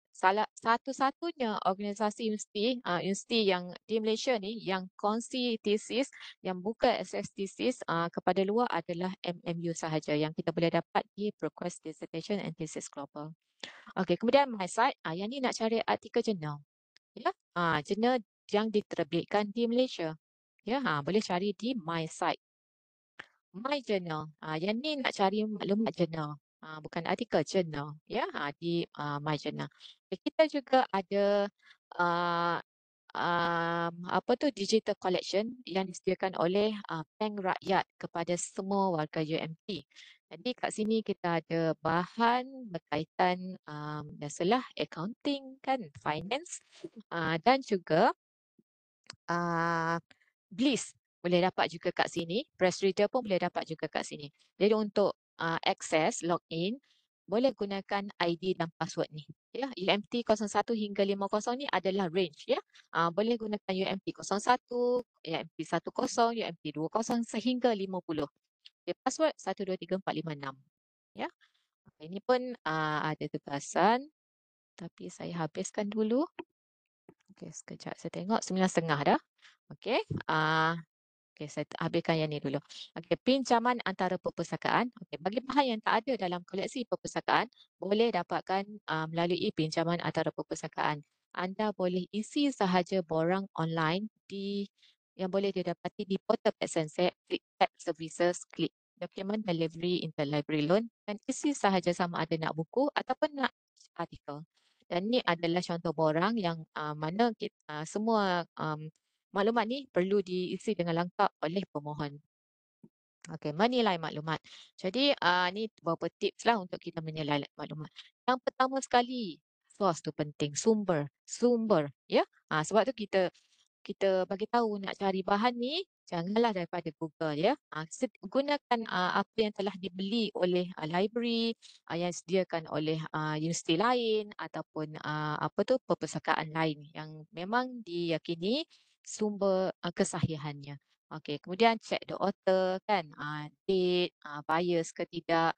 salah satu-satunya organisasi universiti yang di Malaysia ni yang kongsi thesis, yang buka akses thesis kepada luar adalah MMU sahaja yang kita boleh dapat di Progress Dissertation and Thesis Global. Okey, kemudian my site, yang ni nak cari artikel jurnal. Ya, jurnal yang diterbitkan di Malaysia. Ya, boleh cari di my site. My journal. Yang ni nak cari maklumat jurnal. Bukan artikel, jurnal. Ya, di my journal. Kita juga ada apa tu digital collection yang disediakan oleh Bank Rakyat kepada semua warga UMT. Jadi kat sini kita ada bahan berkaitan biasalah accounting kan, finance dan juga BLIS boleh dapat juga kat sini. Press reader pun boleh dapat juga kat sini. Jadi untuk access, login, boleh gunakan ID dan password ni. Ya, UMT 01 hingga 50 ni adalah range ya. Boleh gunakan UMT 01, UMT 10, UMT 20 sehingga 50. Okay, password 123456. Ya. Ini pun ada tugasan tapi saya habiskan dulu. Okey, sekejap saya tengok 9.30 dah. Okey. Okey, saya habiskan yang ni dulu. Okey, pinjaman antara perpustakaan. Okey, bagi bahan yang tak ada dalam koleksi perpustakaan, boleh dapatkan melalui pinjaman antara perpustakaan. Anda boleh isi sahaja borang online yang boleh didapati di portal Pet klik Pet Services, klik Document Delivery Interlibrary Loan dan isi sahaja sama ada nak buku ataupun nak artikel. Dan ni adalah contoh borang yang mana semua maklumat ni perlu diisi dengan lengkap oleh pemohon. Okey, menilai maklumat. Jadi, ni beberapa tips lah untuk kita menilai maklumat. Yang pertama sekali, source tu penting, sumber. Sumber, ya. Sebab tu kita kita bagi tahu nak cari bahan ni, janganlah daripada Google ya. Gunakan apa yang telah dibeli oleh library, yang disediakan oleh universiti lain ataupun apa tu perpustakaan lain yang memang diyakini sumber kesahihannya. Okey, kemudian check the author kan, date, bias ke tidak,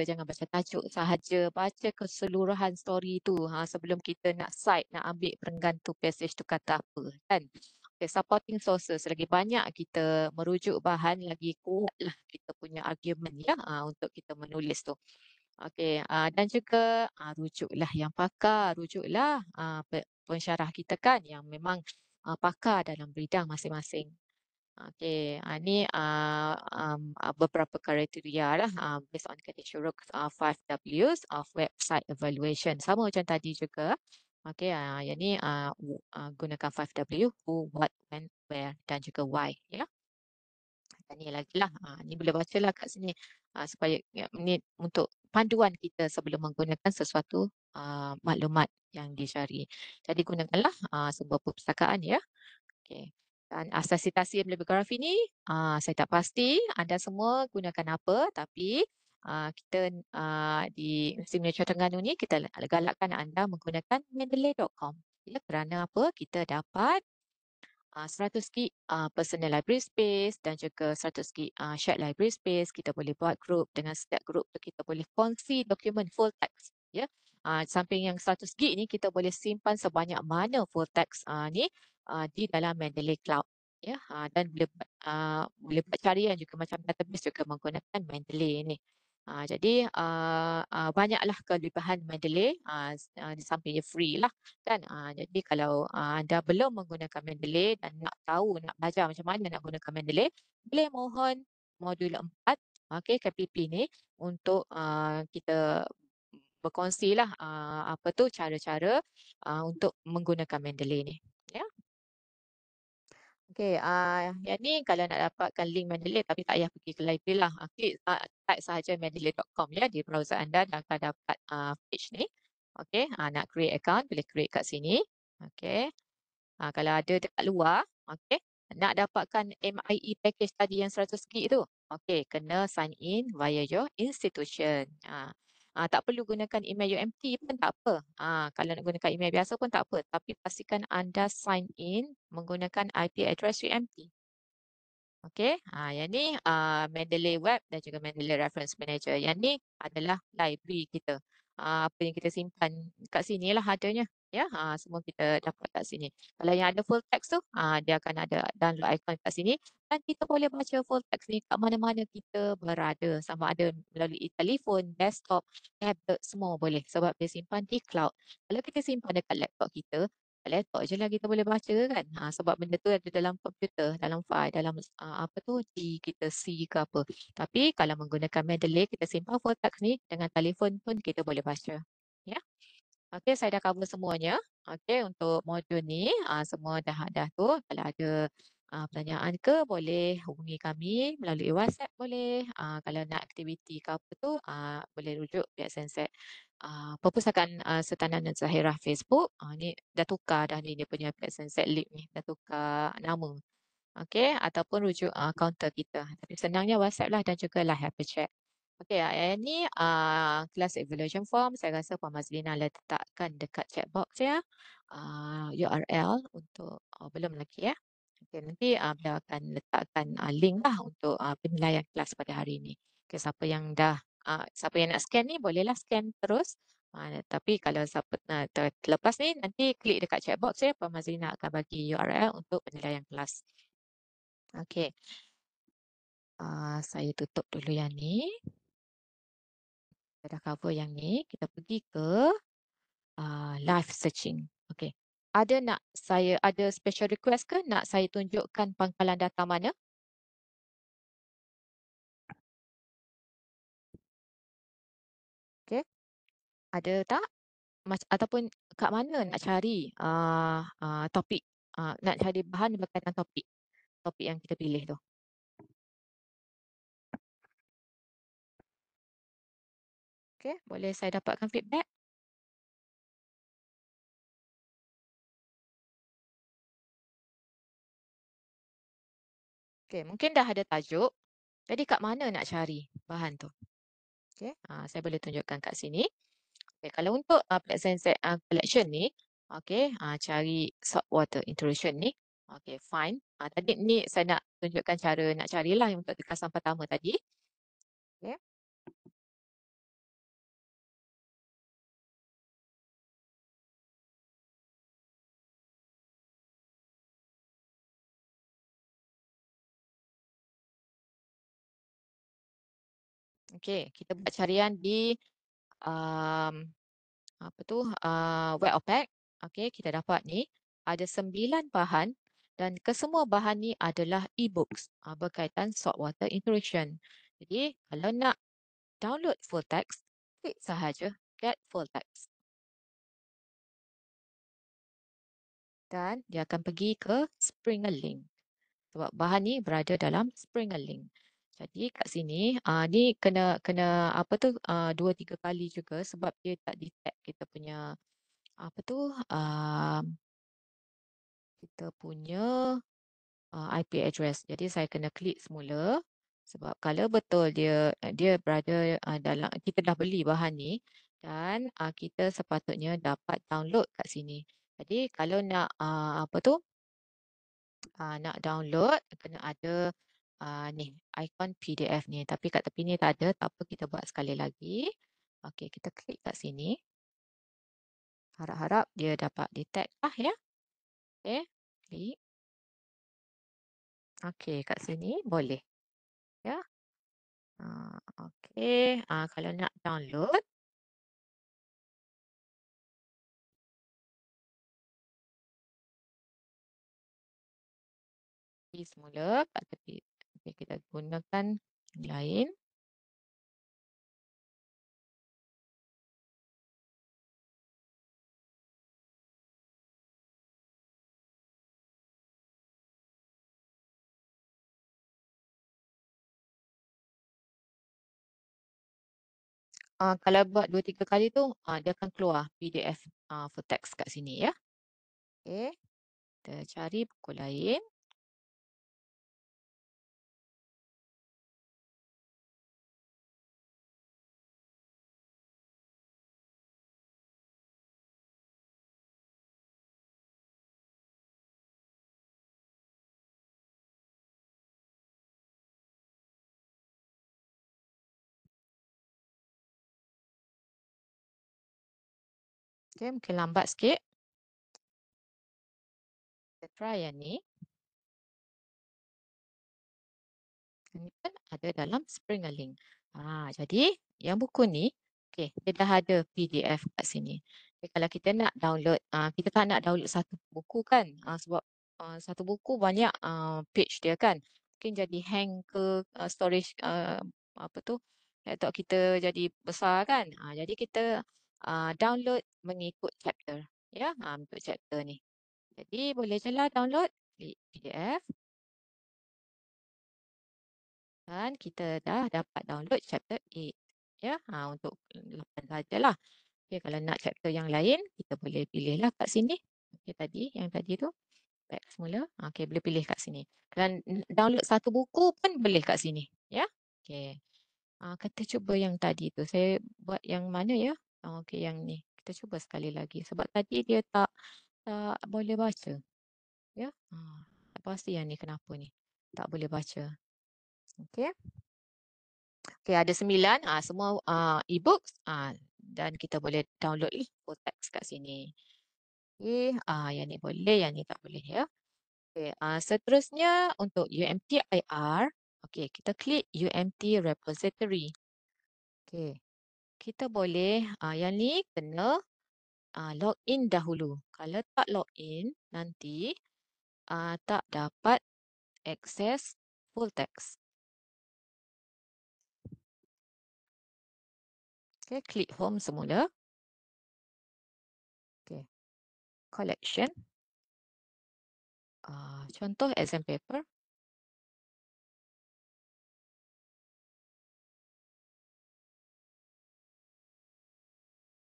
jangan baca tajuk sahaja, baca keseluruhan story tu sebelum kita nak cite, nak ambil perenggan tu passage tu kata apa kan. Okay, supporting sources, lagi banyak kita merujuk bahan, lagi kuatlah kita punya argument ya untuk kita menulis tu. Okey, dan juga rujuklah yang pakar, rujuklah pensyarah kita kan yang memang pakar dalam bidang masing-masing. Okey, ni beberapa kriteria lah based on Katie Shurrock's 5 Ws of website evaluation. Sama macam tadi juga. Okey, yang ni gunakan 5 W, who, what, when, where dan juga why. Ya, dan ni lagi lah. Ni boleh baca lah kat sini supaya ni untuk panduan kita sebelum menggunakan sesuatu maklumat yang dicari. Jadi gunakanlah sebuah perpustakaan ya. Okey. Dan asas sitasi bibliografi ni, saya tak pasti anda semua gunakan apa, tapi kita di Museum Malaysia Terengganu ni, kita galakkan anda menggunakan mendeley.com. Ya, kerana apa? Kita dapat 100 gig personal library space dan juga 100 gig shared library space. Kita boleh buat group. Dengan setiap group tu kita boleh kongsi dokumen full text. Ya. Samping yang 100 gig ni kita boleh simpan sebanyak mana full text ni di dalam Mendeley Cloud. Ya, dan boleh buat carian juga macam database juga menggunakan Mendeley ni. Jadi banyaklah kelebihan Mendeley di samping dia free lah kan. Jadi kalau anda belum menggunakan Mendeley dan nak tahu, nak belajar macam mana nak gunakan Mendeley, boleh mohon modul 4 KPP ni untuk kita berkongsilah apa tu cara-cara untuk menggunakan Mendeley ni. Ya. Okey, yang ni kalau nak dapatkan link Mendeley tapi tak payah pergi ke library lah. Klik type sahaja mendeley.com ya di browser anda dan akan dapat page ni. Okey, nak create account boleh create kat sini. Okey. Kalau ada dekat luar, okey, nak dapatkan MIE package tadi yang 100 gig tu, okey, kena sign in via your institution. Tak perlu gunakan email UMT pun tak apa. Kalau nak gunakan email biasa pun tak apa. Tapi pastikan anda sign in menggunakan IP address UMT. Okey, yang ni Mendeley Web dan juga Mendeley Reference Manager. Yang ni adalah library kita. Apa yang kita simpan kat sini lah adanya. Ya, semua kita dapat kat sini. Kalau yang ada full text tu, dia akan ada download icon kat sini dan kita boleh baca full text ni kat mana-mana kita berada. Sama ada melalui telefon, desktop, tablet, semua boleh sebab dia simpan di cloud. Kalau kita simpan dekat laptop kita, laptop je lah kita boleh baca kan. Sebab benda tu ada dalam komputer, dalam file, dalam apa tu di kita C ke apa. Tapi kalau menggunakan Mendeley, kita simpan full text ni dengan telefon pun kita boleh baca. Ya. Okey, saya dah cover semuanya. Okey, untuk modul ni semua dah tu. Kalau ada pertanyaan ke boleh hubungi kami melalui WhatsApp boleh. Kalau nak aktiviti ke apa tu boleh rujuk pihak Senset. Perpustakaan Setanan dan Zahirah Facebook. Ni dah tukar dah ni dia punya pihak Senset link ni. Dah tukar nama. Okey, ataupun rujuk kaunter kita. Tapi senangnya WhatsApp lah dan juga lah Hyperchat. Okey, yang ni kelas evaluation form. Saya rasa Puan Mazlina letakkan dekat chat box ya. URL untuk, belum lagi ya. Okey, nanti beliau akan letakkan link lah untuk penilaian kelas pada hari ini. Okey, siapa yang nak scan ni bolehlah scan terus. Tapi kalau siapa terlepas ni nanti klik dekat chat box ya. Puan Mazlina akan bagi URL untuk penilaian kelas. Okey. Saya tutup dulu yang ni. Kita dah cover yang ni. Kita pergi ke live searching. Okey. Ada special request ke nak saya tunjukkan pangkalan data mana? Okey. Ada tak? Ataupun kat mana nak cari topik, nak cari bahan berkaitan topik, topik yang kita pilih tu. Okey, boleh saya dapatkan feedback? Okey, mungkin dah ada tajuk. Jadi kat mana nak cari bahan tu? Okey, saya boleh tunjukkan kat sini. Okey, kalau untuk Black Sunset collection ni, okey, cari saltwater intrusion ni. Okey, fine. Tadi ni saya nak tunjukkan cara nak carilah yang untuk tekasan pertama tadi. Okey. Okey, kita buat carian di um, apa tu web OPEC. Okey, kita dapat ni ada 9 bahan dan kesemua bahan ni adalah e-books berkaitan saltwater intrusion. Jadi kalau nak download full text, klik sahaja get full text. Dan dia akan pergi ke Springer Link. Sebab bahan ni berada dalam Springer Link. Jadi kat sini, ni kena kena apa tu 2-3 kali juga sebab dia tak detect kita punya apa tu kita punya IP address. Jadi saya kena klik semula sebab kalau betul dia berada dalam kita dah beli bahan ni dan kita sepatutnya dapat download kat sini. Jadi kalau nak apa tu nak download kena ada ni ikon PDF ni, tapi kat tepi ni tak ada, tak apa, kita buat sekali lagi. Okey, kita klik kat sini. Harap-harap dia dapat detect lah ya. Okey, klik. Okey, kat sini boleh ya. Okey, kalau nak download pergi semula kat tepi. Okey, kita gunakan yang lain. Kalau buat 2-3 kali tu dia akan keluar PDF full text kat sini ya. Okey, kita cari buku lain. Okey, mungkin lambat sikit. Kita try yang ni. Ini pun ada dalam Springer Link. Jadi yang buku ni, okey, dia dah ada PDF kat sini. Okay, kalau kita nak download, kita tak nak download satu buku kan, sebab satu buku banyak page dia kan. Mungkin jadi hang ke storage apa tu, laptop kita jadi besar kan. Jadi kita download mengikut chapter. Ya, mengikut chapter ni. Jadi boleh je lah download, klik PDF. Dan kita dah dapat download chapter 8. Ya, untuk 8 sajalah. Okay, kalau nak chapter yang lain, kita boleh pilihlah kat sini. Okay, yang tadi tu, back semula. Okay, boleh pilih kat sini. Kalau download satu buku pun boleh kat sini. Ya, okay. Kita cuba yang tadi tu. Saya buat yang mana ya? Okay, yang ni. Kita cuba sekali lagi. Sebab tadi dia tak boleh baca. Ya, tak pasti yang ni kenapa ni. Tak boleh baca. Okay. Okay, ada 9. Semua e-books. Dan kita boleh download full text kat sini. Okay, yang ni boleh, yang ni tak boleh ya. Okay, seterusnya untuk UMTIR, okay, kita klik UMT repository. Okay, kita boleh, yang ni kena login dahulu. Kalau tak login, nanti tak dapat akses full text. Okay, klik home semula. Okay, collection. Contoh exam paper.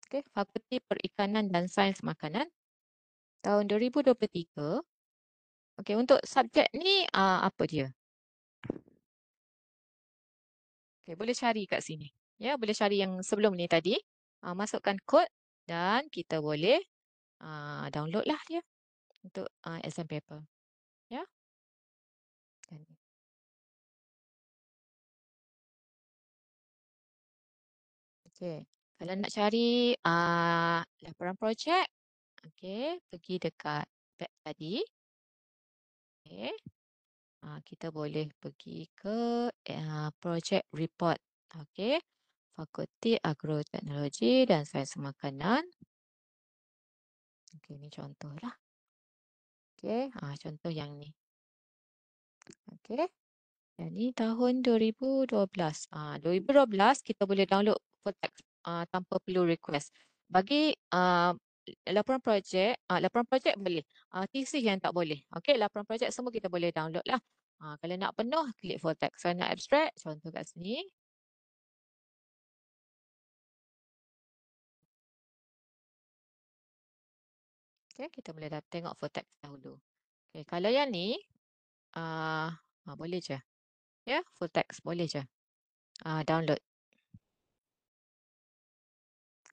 Okay, Fakulti Perikanan dan Sains Makanan tahun 2023. Okay, untuk subjek ni apa dia? Okay, boleh cari kat sini. Ya, boleh cari yang sebelum ni tadi. Masukkan kod dan kita boleh download lah dia untuk exam paper. Ya. Dan, okay. Kalau nak cari laporan projek, okay, pergi dekat tab tadi. Okay. Kita boleh pergi ke project report. Okay. Fakulti Agroteknologi dan Sains Makanan. Okay, ni contoh lah. Okay, contoh yang ni. Okay. Yang ni tahun 2012. 2012 kita boleh download full text tanpa perlu request. Bagi laporan projek boleh. Thesis yang tak boleh. Okay, laporan projek semua kita boleh download lah. Kalau nak penuh, klik full text. Kalau nak abstract, contoh kat sini. Okay, kita boleh dah tengok full text dahulu. Okay, kalau yang ni, boleh je. Ya, full text boleh je. Download.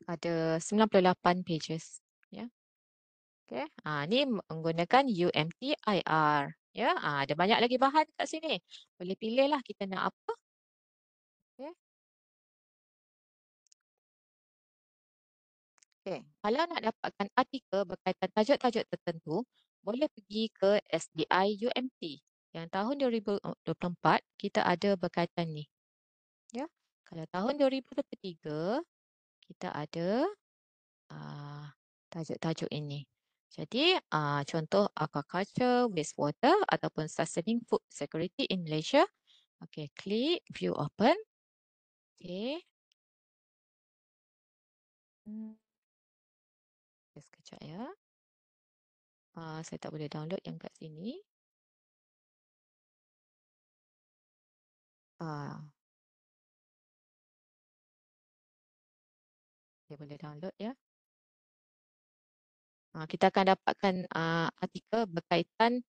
Ada 98 pages. Ya. Okay. Ni menggunakan UMTIR. Ya, ada banyak lagi bahan kat sini. Boleh pilih lah kita nak apa. Okay. Okay. Kalau nak dapatkan artikel berkaitan tajuk-tajuk tertentu, boleh pergi ke SDI UMT. Yang tahun 2024, kita ada berkaitan ni. Ya. Kalau tahun 2023, kita ada tajuk-tajuk ini. Jadi, contoh aquaculture, wastewater ataupun sustaining food security in Malaysia. Okay, klik view open. Okay. Sekejap ya. Saya tak boleh download yang kat sini. Saya boleh download ya. Kita akan dapatkan artikel berkaitan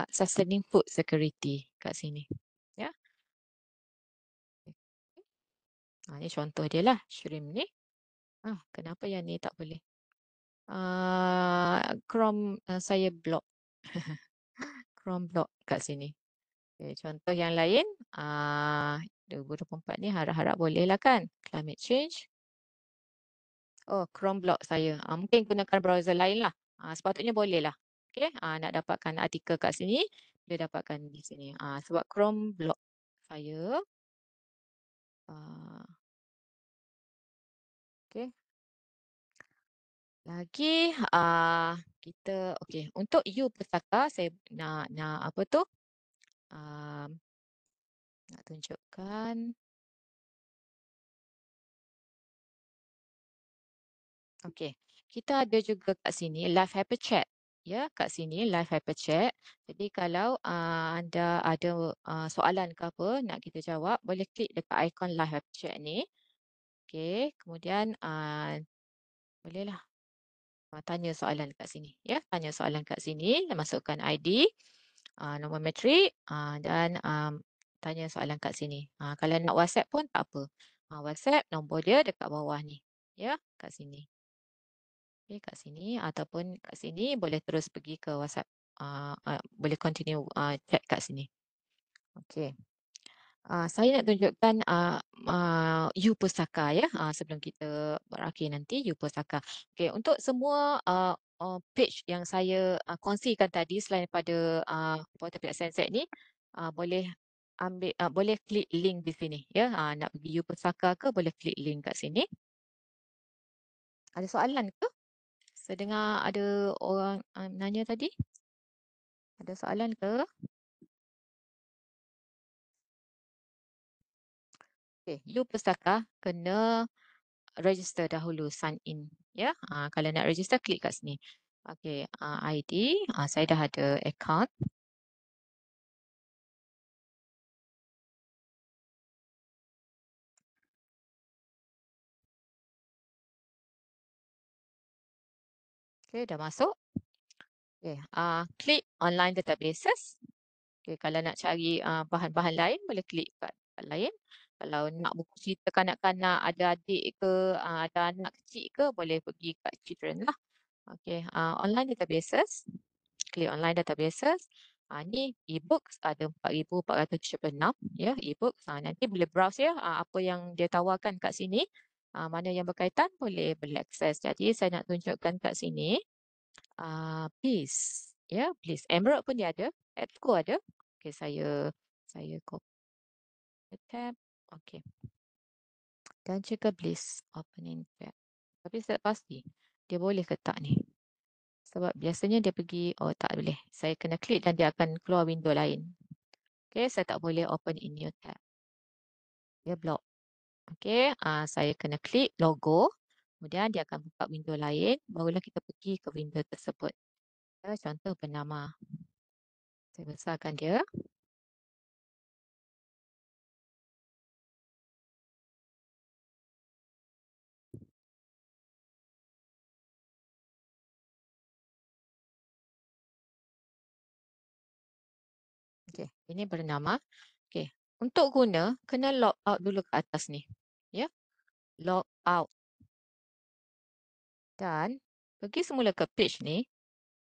sustaining food security kat sini. Ya. Ini contoh dia lah, shrimp ni. Kenapa yang ni tak boleh? Chrome saya block. Chrome block kat sini. Okay, contoh yang lain, 2024 ni harap-harap boleh lah kan? Climate change. Oh, Chrome block saya. Mungkin gunakan browser lain lah. Sepatutnya boleh lah. Okay, nak dapatkan artikel kat sini, boleh dapatkan di sini. Sebab Chrome block saya. Okay. Lagi, kita, okay, untuk you petaka, saya nak apa tu? Nak tunjukkan. Okay, kita ada juga kat sini live hyper chat. Ya, kat sini live hyper chat. Jadi kalau anda ada soalan ke apa nak kita jawab, boleh klik dekat ikon live hyper chat ni. Okay, kemudian bolehlah tanya soalan kat sini. Ya, tanya soalan kat sini, masukkan ID, nombor matrik dan tanya soalan kat sini. Kalau nak WhatsApp pun tak apa. WhatsApp nombor dia dekat bawah ni. Ya, kat sini. Okay, kat sini ataupun kat sini boleh terus pergi ke WhatsApp. Boleh continue chat kat sini. Okay. Saya nak tunjukkan U Pustaka ya, sebelum kita berakhir nanti U Pustaka. Okey, untuk semua page yang saya kongsikan tadi selain daripada Portal Sunset ni, boleh boleh klik link di sini ya. Nak pergi U Pustaka ke boleh klik link kat sini. Ada soalan ke? Saya dengar ada orang nanya tadi. Ada soalan ke? Okey, U Pustaka kena register dahulu, sign in ya. Kalau nak register klik kat sini. Okey, ID, saya dah ada account. Okey, dah masuk. Okey, klik online databases. Okey, kalau nak cari bahan-bahan lain boleh klik kat lain. Kalau nak buku cerita kanak-kanak, ada adik ke, ada anak kecil ke, boleh pergi kat children lah. Okey, online databases. Klik online databases. Ni e-books ada 4,476 ya, e-books. Nanti boleh browse ya, apa yang dia tawarkan kat sini. Mana yang berkaitan boleh akses. Jadi saya nak tunjukkan kat sini. Please ya, please. Emerald pun dia ada, EBSCO ada. Okey, saya copy tab. Okey. Dan juga please opening tab. Tapi saya tak pasti dia boleh ke tak ni. Sebab biasanya dia pergi, oh tak boleh. Saya kena klik dan dia akan keluar window lain. Okay, saya tak boleh open in new tab. Dia block. Okay, saya kena klik logo. Kemudian dia akan buka window lain. Barulah kita pergi ke window tersebut. Contoh bernama. Saya besarkan dia. Okay, ini bernama. Okay, untuk guna, kena log out dulu ke atas ni. Ya, log out. Dan pergi semula ke page ni.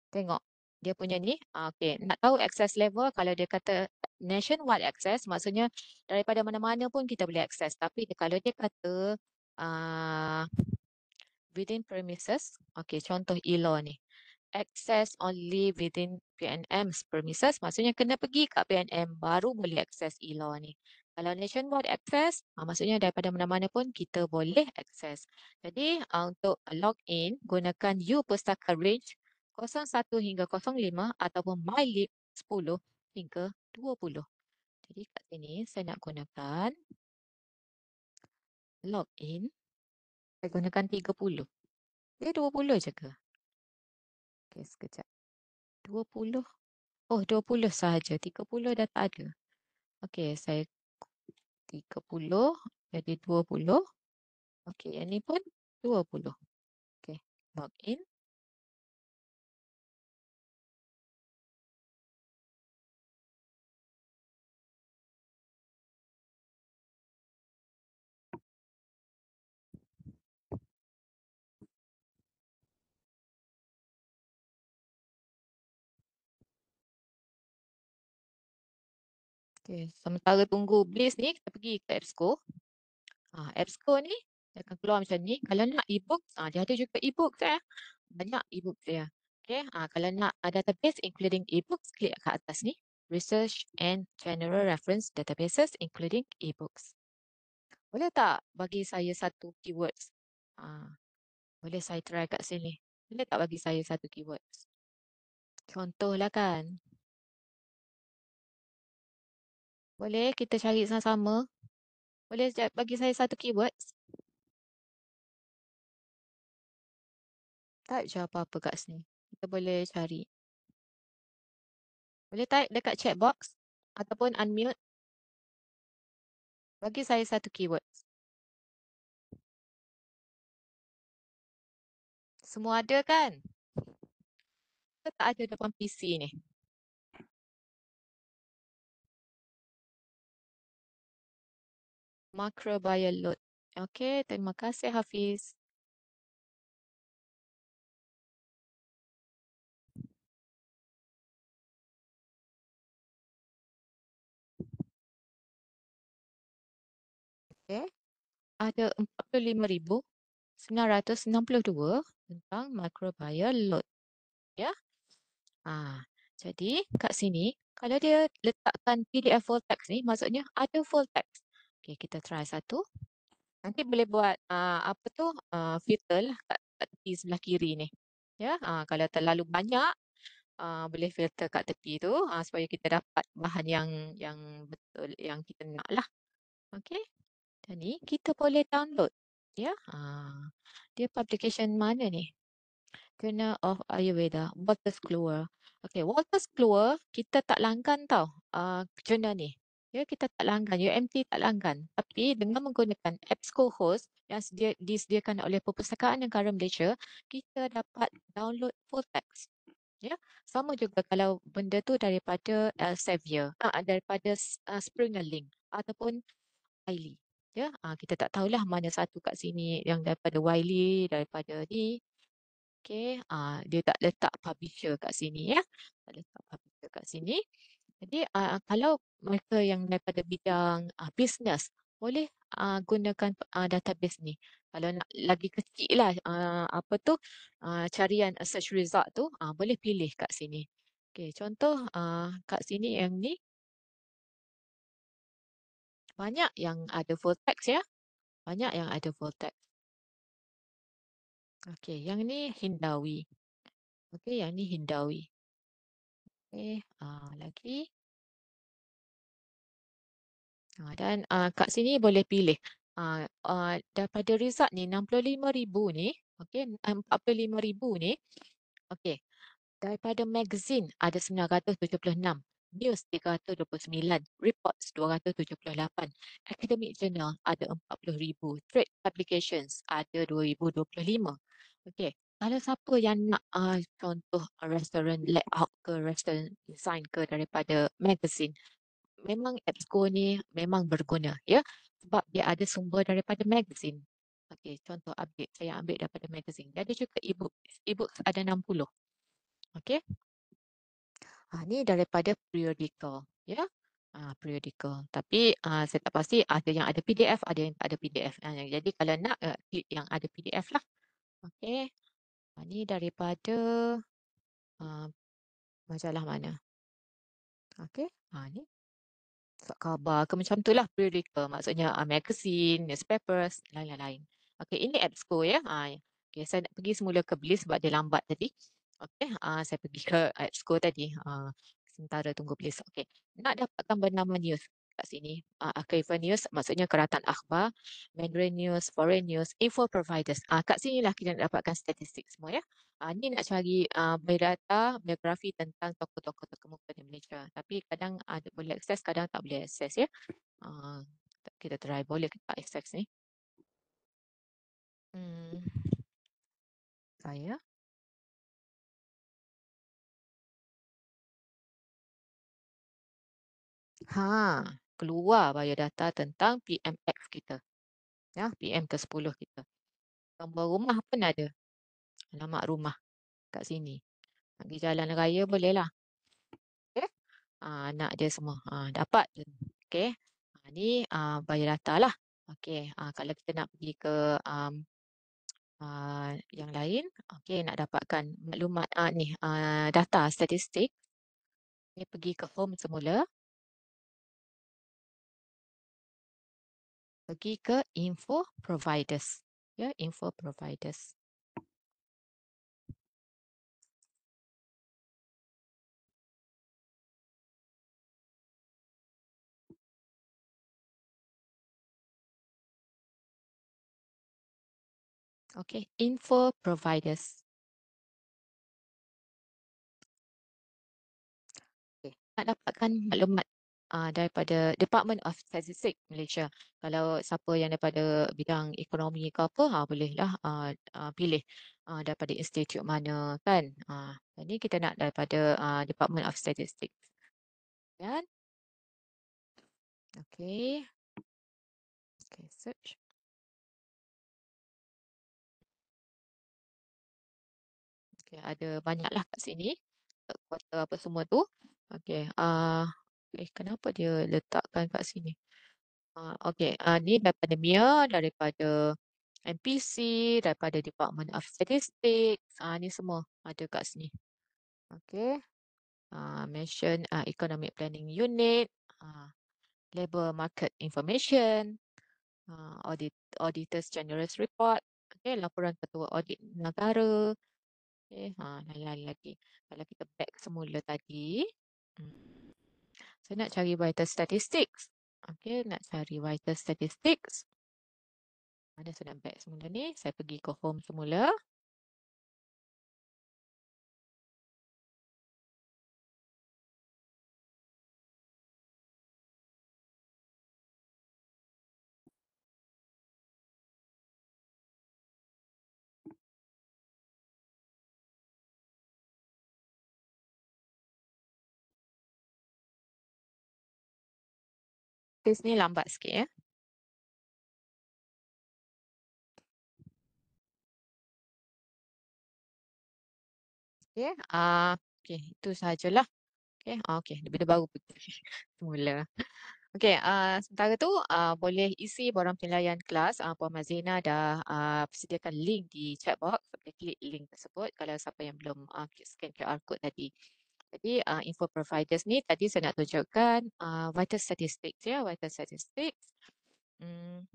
Tengok dia punya ni. Okay, nak tahu access level, kalau dia kata nationwide access, maksudnya daripada mana-mana pun kita boleh access. Tapi kalau dia kata within premises, okay, contoh e-law ni. Access only within PNM's premises, maksudnya kena pergi kat PNM baru boleh access e-law ni. Kalau nationwide access, maksudnya daripada mana-mana pun kita boleh access. Jadi untuk login, gunakan U Pustaka Range 01 hingga 05 ataupun MyLib 10 hingga 20. Jadi kat sini saya nak gunakan login. Saya gunakan 30. Dia 20 je ke? Okay, sekejap. 20. Oh, 20 sahaja. 30 dah tak ada. Okey, saya 30 jadi 20. Okey, yang ni pun 20. Okey, login. Okey, sementara tunggu Bliss ni, kita pergi ke EBSCO. EBSCO ni dia akan keluar macam ni. Kalau nak e-book, dia ada juga e-book saya. Banyak e-book dia. Okey, kalau nak database including e-books, klik kat atas ni. Research and General Reference Databases including e-books. Boleh tak bagi saya satu keywords? Boleh saya try kat sini. Boleh tak bagi saya satu keywords? Contohlah kan. Boleh kita cari sama-sama. Boleh bagi saya satu keywords? Type je apa-apa kat sini. Kita boleh cari. Boleh type dekat chat box ataupun unmute. Bagi saya satu keywords. Semua ada kan? Kita tak ada depan PC ni. Macrobial load. Okey, terima kasih Hafiz. Okay. Ada 45,962 tentang microbial load. Ya. Jadi kat sini, kalau dia letakkan PDF full text ni, maksudnya ada full text. Okay, kita try satu. Nanti boleh buat apa tu filter lah kat tepi sebelah kiri ni. Ya, kalau terlalu banyak boleh filter kat tepi tu supaya kita dapat bahan yang betul yang kita nak lah. Okey. Dan ni kita boleh download. Ya, dia publication mana ni? Journal of Ayurveda, Walter's Kluwer. Okey, Walter's Kluwer kita tak langgan tau jurnal ni. Ya, kita tak langgan, UMT tak langgan. Tapi dengan menggunakan EBSCO host yang disediakan oleh Perpustakaan Negara Malaysia, kita dapat download full text. Ya, sama juga kalau benda tu daripada Elsevier, daripada Springer Link ataupun Wiley. Ya, kita tak tahulah mana satu kat sini yang daripada Wiley, daripada ni. Okey, dia tak letak publisher kat sini ya. Tak letak publisher kat sini. Jadi kalau mereka yang daripada bidang bisnes boleh gunakan database ni. Kalau nak lagi kecil lah apa tu carian search result tu boleh pilih kat sini. Okey, contoh kat sini yang ni banyak yang ada full text ya. Banyak yang ada full text. Okey, yang ni Hindawi. Okey, yang ni Hindawi. Okey, lagi. Dan kat sini boleh pilih. Daripada result ni 65,000 ni, okey, 45,000 ni, okey. Daripada magazine ada 976, news 329, reports 278, academic journal ada 40,000, trade publications ada 2025. Okey. Kalau siapa yang nak contoh restoran layout ke restoran design ke daripada magazine, memang EBSCO ni memang berguna ya sebab dia ada sumber daripada magazine. Okey, contoh saya ambil daripada magazine. Dia ada juga e-book. E-book ada 60. Okey. Ni daripada periodical ya. Periodical. Tapi saya tak pasti ada yang ada PDF, ada yang tak ada PDF. Jadi kalau nak klik yang ada PDF lah. Okey. Ni daripada uh, majalah mana? Okey. Ni surat khabar ke macam tu lah periodical, maksudnya magazine, newspapers, lain-lain. Okey, ini EBSCO ya. Okay, saya nak pergi semula ke Bliss sebab dia lambat tadi. Okey, saya pergi ke EBSCO tadi. Sementara tunggu Bliss. Okey, nak dapatkan bernama news kat sini. Archival news maksudnya keratan akhbar, Mandarin news, foreign news, info providers. Kat sini lah kita nak dapatkan statistik semua ya. Ni nak cari biodata, biografi tentang tokoh-tokoh terkemuka di Malaysia. Tapi kadang ada boleh akses, kadang tak boleh akses ya. Ah, kita try, boleh kita akses ni. Saya. Keluar biodata tentang PMX kita. Ya, PM ke-10 kita. Nombor rumah pun ada. Alamat rumah kat sini. Nak pergi jalan raya boleh lah. Okay. Anak dia semua. Dapat. Okay. Ni biodata lah. Okay. Kalau kita nak pergi ke yang lain, okay, nak dapatkan maklumat ni data statistik, okay, pergi ke home semula, pergi ke info providers, ya, info providers. Okay, info providers. Okay. Nak dapatkan maklumat daripada Department of Statistics Malaysia. Kalau siapa yang daripada bidang ekonomi ke apa, bolehlah pilih daripada institut mana kan. Jadi kita nak daripada Department of Statistics. Kan? Okay. Okay, search. Okay, ada banyaklah kat sini. Kuota apa semua tu. Okay. Kenapa dia letakkan kat sini? Okey, ni daripada MIA, daripada MPC, daripada Department of Statistics, ni semua ada kat sini. Okey, mention Economic Planning Unit, Labour Market Information, Auditors General's Report, okey, laporan ketua audit negara. Okey, lain-lain lagi. Kalau kita back semula tadi, hmm, saya nak cari vital statistics. Okey, nak cari vital statistics. Mana saya nak back semula ni? Saya pergi ke home semula. Kes ni lambat sikit ya. Okey, okey, itu sahajalah. Okey, okey, benda baru pergi semula. Okey, sementara tu boleh isi borang penilaian kelas. Puan Mazina dah sediakan link di chat box. Boleh klik link tersebut kalau siapa yang belum scan QR code tadi. Jadi info providers ni tadi saya nak tunjukkan vital statistics ya, vital statistics. Hmm,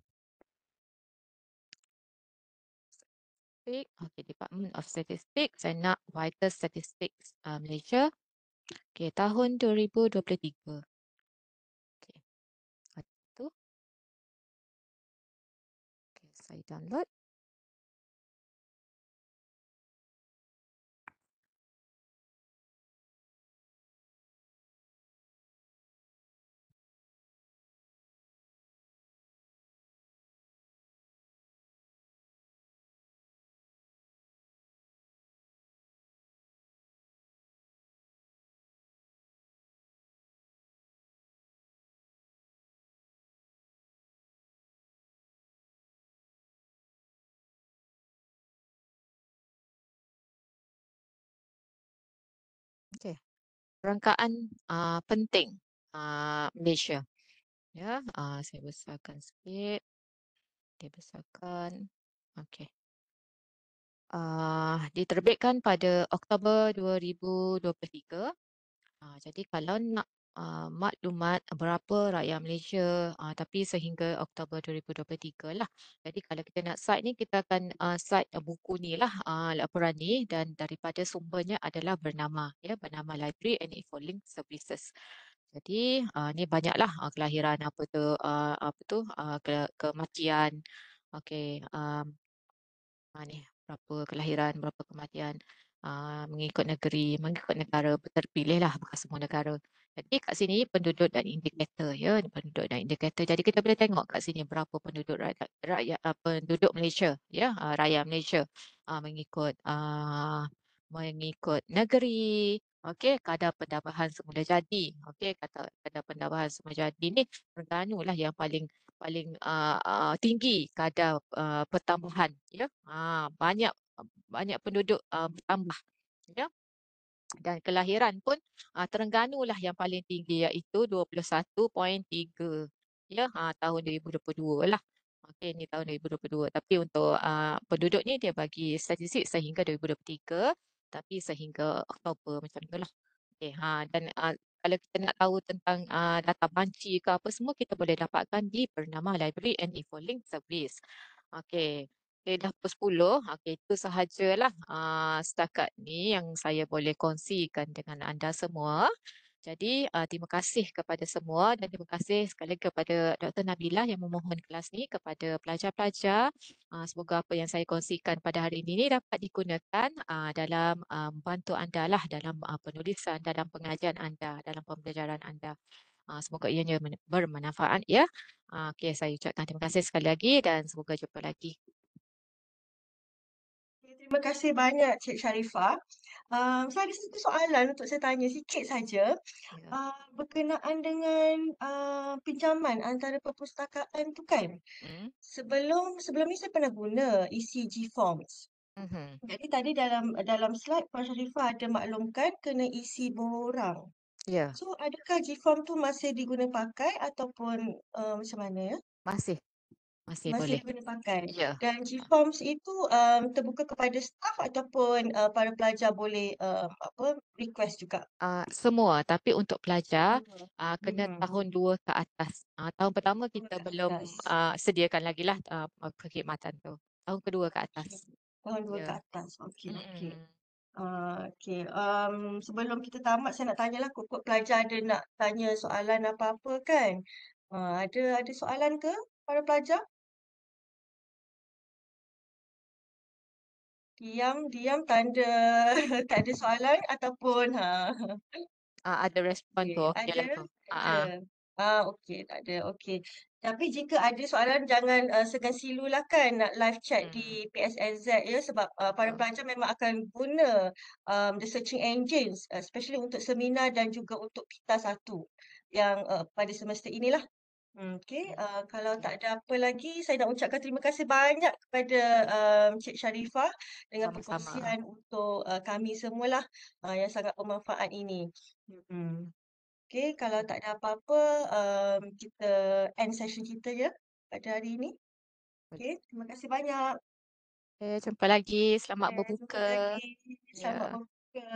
okay, Department of Statistics. Saya nak vital statistics Malaysia. Okay, tahun 2023. Okay, itu. Okay, saya download. Okay, rangkaan penting Malaysia. Ya, saya besarkan sikit. Dia besarkan. Okay. Diterbitkan pada Oktober 2023. Jadi kalau nak maklumat berapa rakyat Malaysia tapi sehingga Oktober 2023 lah. Jadi kalau kita nak cite ni kita akan cite buku ni lah laporan ni dan daripada sumbernya adalah bernama Library and Infolink Services. Jadi ni banyaklah kelahiran kematian. Okey, ni berapa kelahiran, berapa kematian, mengikut negeri, mengikut negara, terpilih lah bukan semua negara. Jadi kat sini penduduk dan indikator ya, penduduk dan indikator. Jadi kita boleh tengok kat sini berapa penduduk penduduk Malaysia ya, rakyat Malaysia mengikut negeri. Okey, kadar pendapahan semula jadi. Okey, kadar pendapahan semula jadi ni Terengganu lah yang paling paling tinggi kadar pertambahan ya. Banyak banyak penduduk bertambah ya. Dan kelahiran pun Terengganu lah yang paling tinggi iaitu 21.3 ya, tahun 2022 lah. Okey, ni tahun 2022. Tapi untuk penduduk ni dia bagi statistik sehingga 2023 tapi sehingga Oktober macam tu lah. Okey, dan kalau kita nak tahu tentang data banci ke apa semua kita boleh dapatkan di bernama Library and Infolink Service. Okey. Okay, dah pukul 10. Okey, itu sahajalah setakat ni yang saya boleh kongsikan dengan anda semua. Jadi, terima kasih kepada semua dan terima kasih sekali kepada Dr. Nabila yang memohon kelas ni kepada pelajar-pelajar. Semoga apa yang saya kongsikan pada hari ini dapat digunakan dalam membantu anda lah dalam penulisan, dalam pengajian anda, dalam pembelajaran anda. Semoga ianya bermanfaat ya. Okey, saya ucapkan terima kasih sekali lagi dan semoga jumpa lagi. Okay, terima kasih banyak Cik Sharifah. Saya ada satu soalan untuk saya tanya sikit saja. Ya. Berkenaan dengan pinjaman antara perpustakaan tu kan. Hmm. Sebelum ni saya pernah guna ECG Forms. Mhm. Jadi tadi dalam slide Puan Sharifah ada maklumkan kena isi borang. Ya, So, adakah GFORM tu masih diguna pakai ataupun macam mana ya? masih masih Masih boleh. diguna pakai. Ya. Dan GFORMs itu terbuka kepada staff ataupun para pelajar boleh apa request juga? Semua, tapi untuk pelajar Semua. kena Mhm. tahun 2 ke atas. Tahun pertama Dua kita ke belum atas. sediakan lagi lah perkhidmatan tu. Tahun kedua ke Okey. atas. Tahun 2 ke Ya. atas. Okey, okey. Mm-mm. Okey, sebelum kita tamat saya nak tanyalah kot-kot pelajar ada nak tanya soalan apa-apa kan? Ada soalan ke para pelajar? Diam-diam tanda tak ada soalan ataupun Ada respon tu, okey, okey ada? lah tu. Ada. Okey, tak ada. Okey. Tapi jika ada soalan jangan segan silulah kan nak live chat Hmm, di PSNZ ya sebab para betul. pelajar memang akan guna the searching engines especially untuk seminar dan juga untuk pita satu yang pada semester inilah. Okey, Hmm, kalau okey. tak ada apa lagi, saya nak ucapkan terima kasih banyak kepada Cik Sharifah dengan Sama-sama. perkongsian untuk kami semualah yang sangat bermanfaat ini. Okey, kalau tak ada apa-apa, kita end session kita ya pada hari ini. Okey, terima kasih banyak. Okey, jumpa lagi. Selamat Jumpa berbuka. lagi. Selamat Ya. berbuka.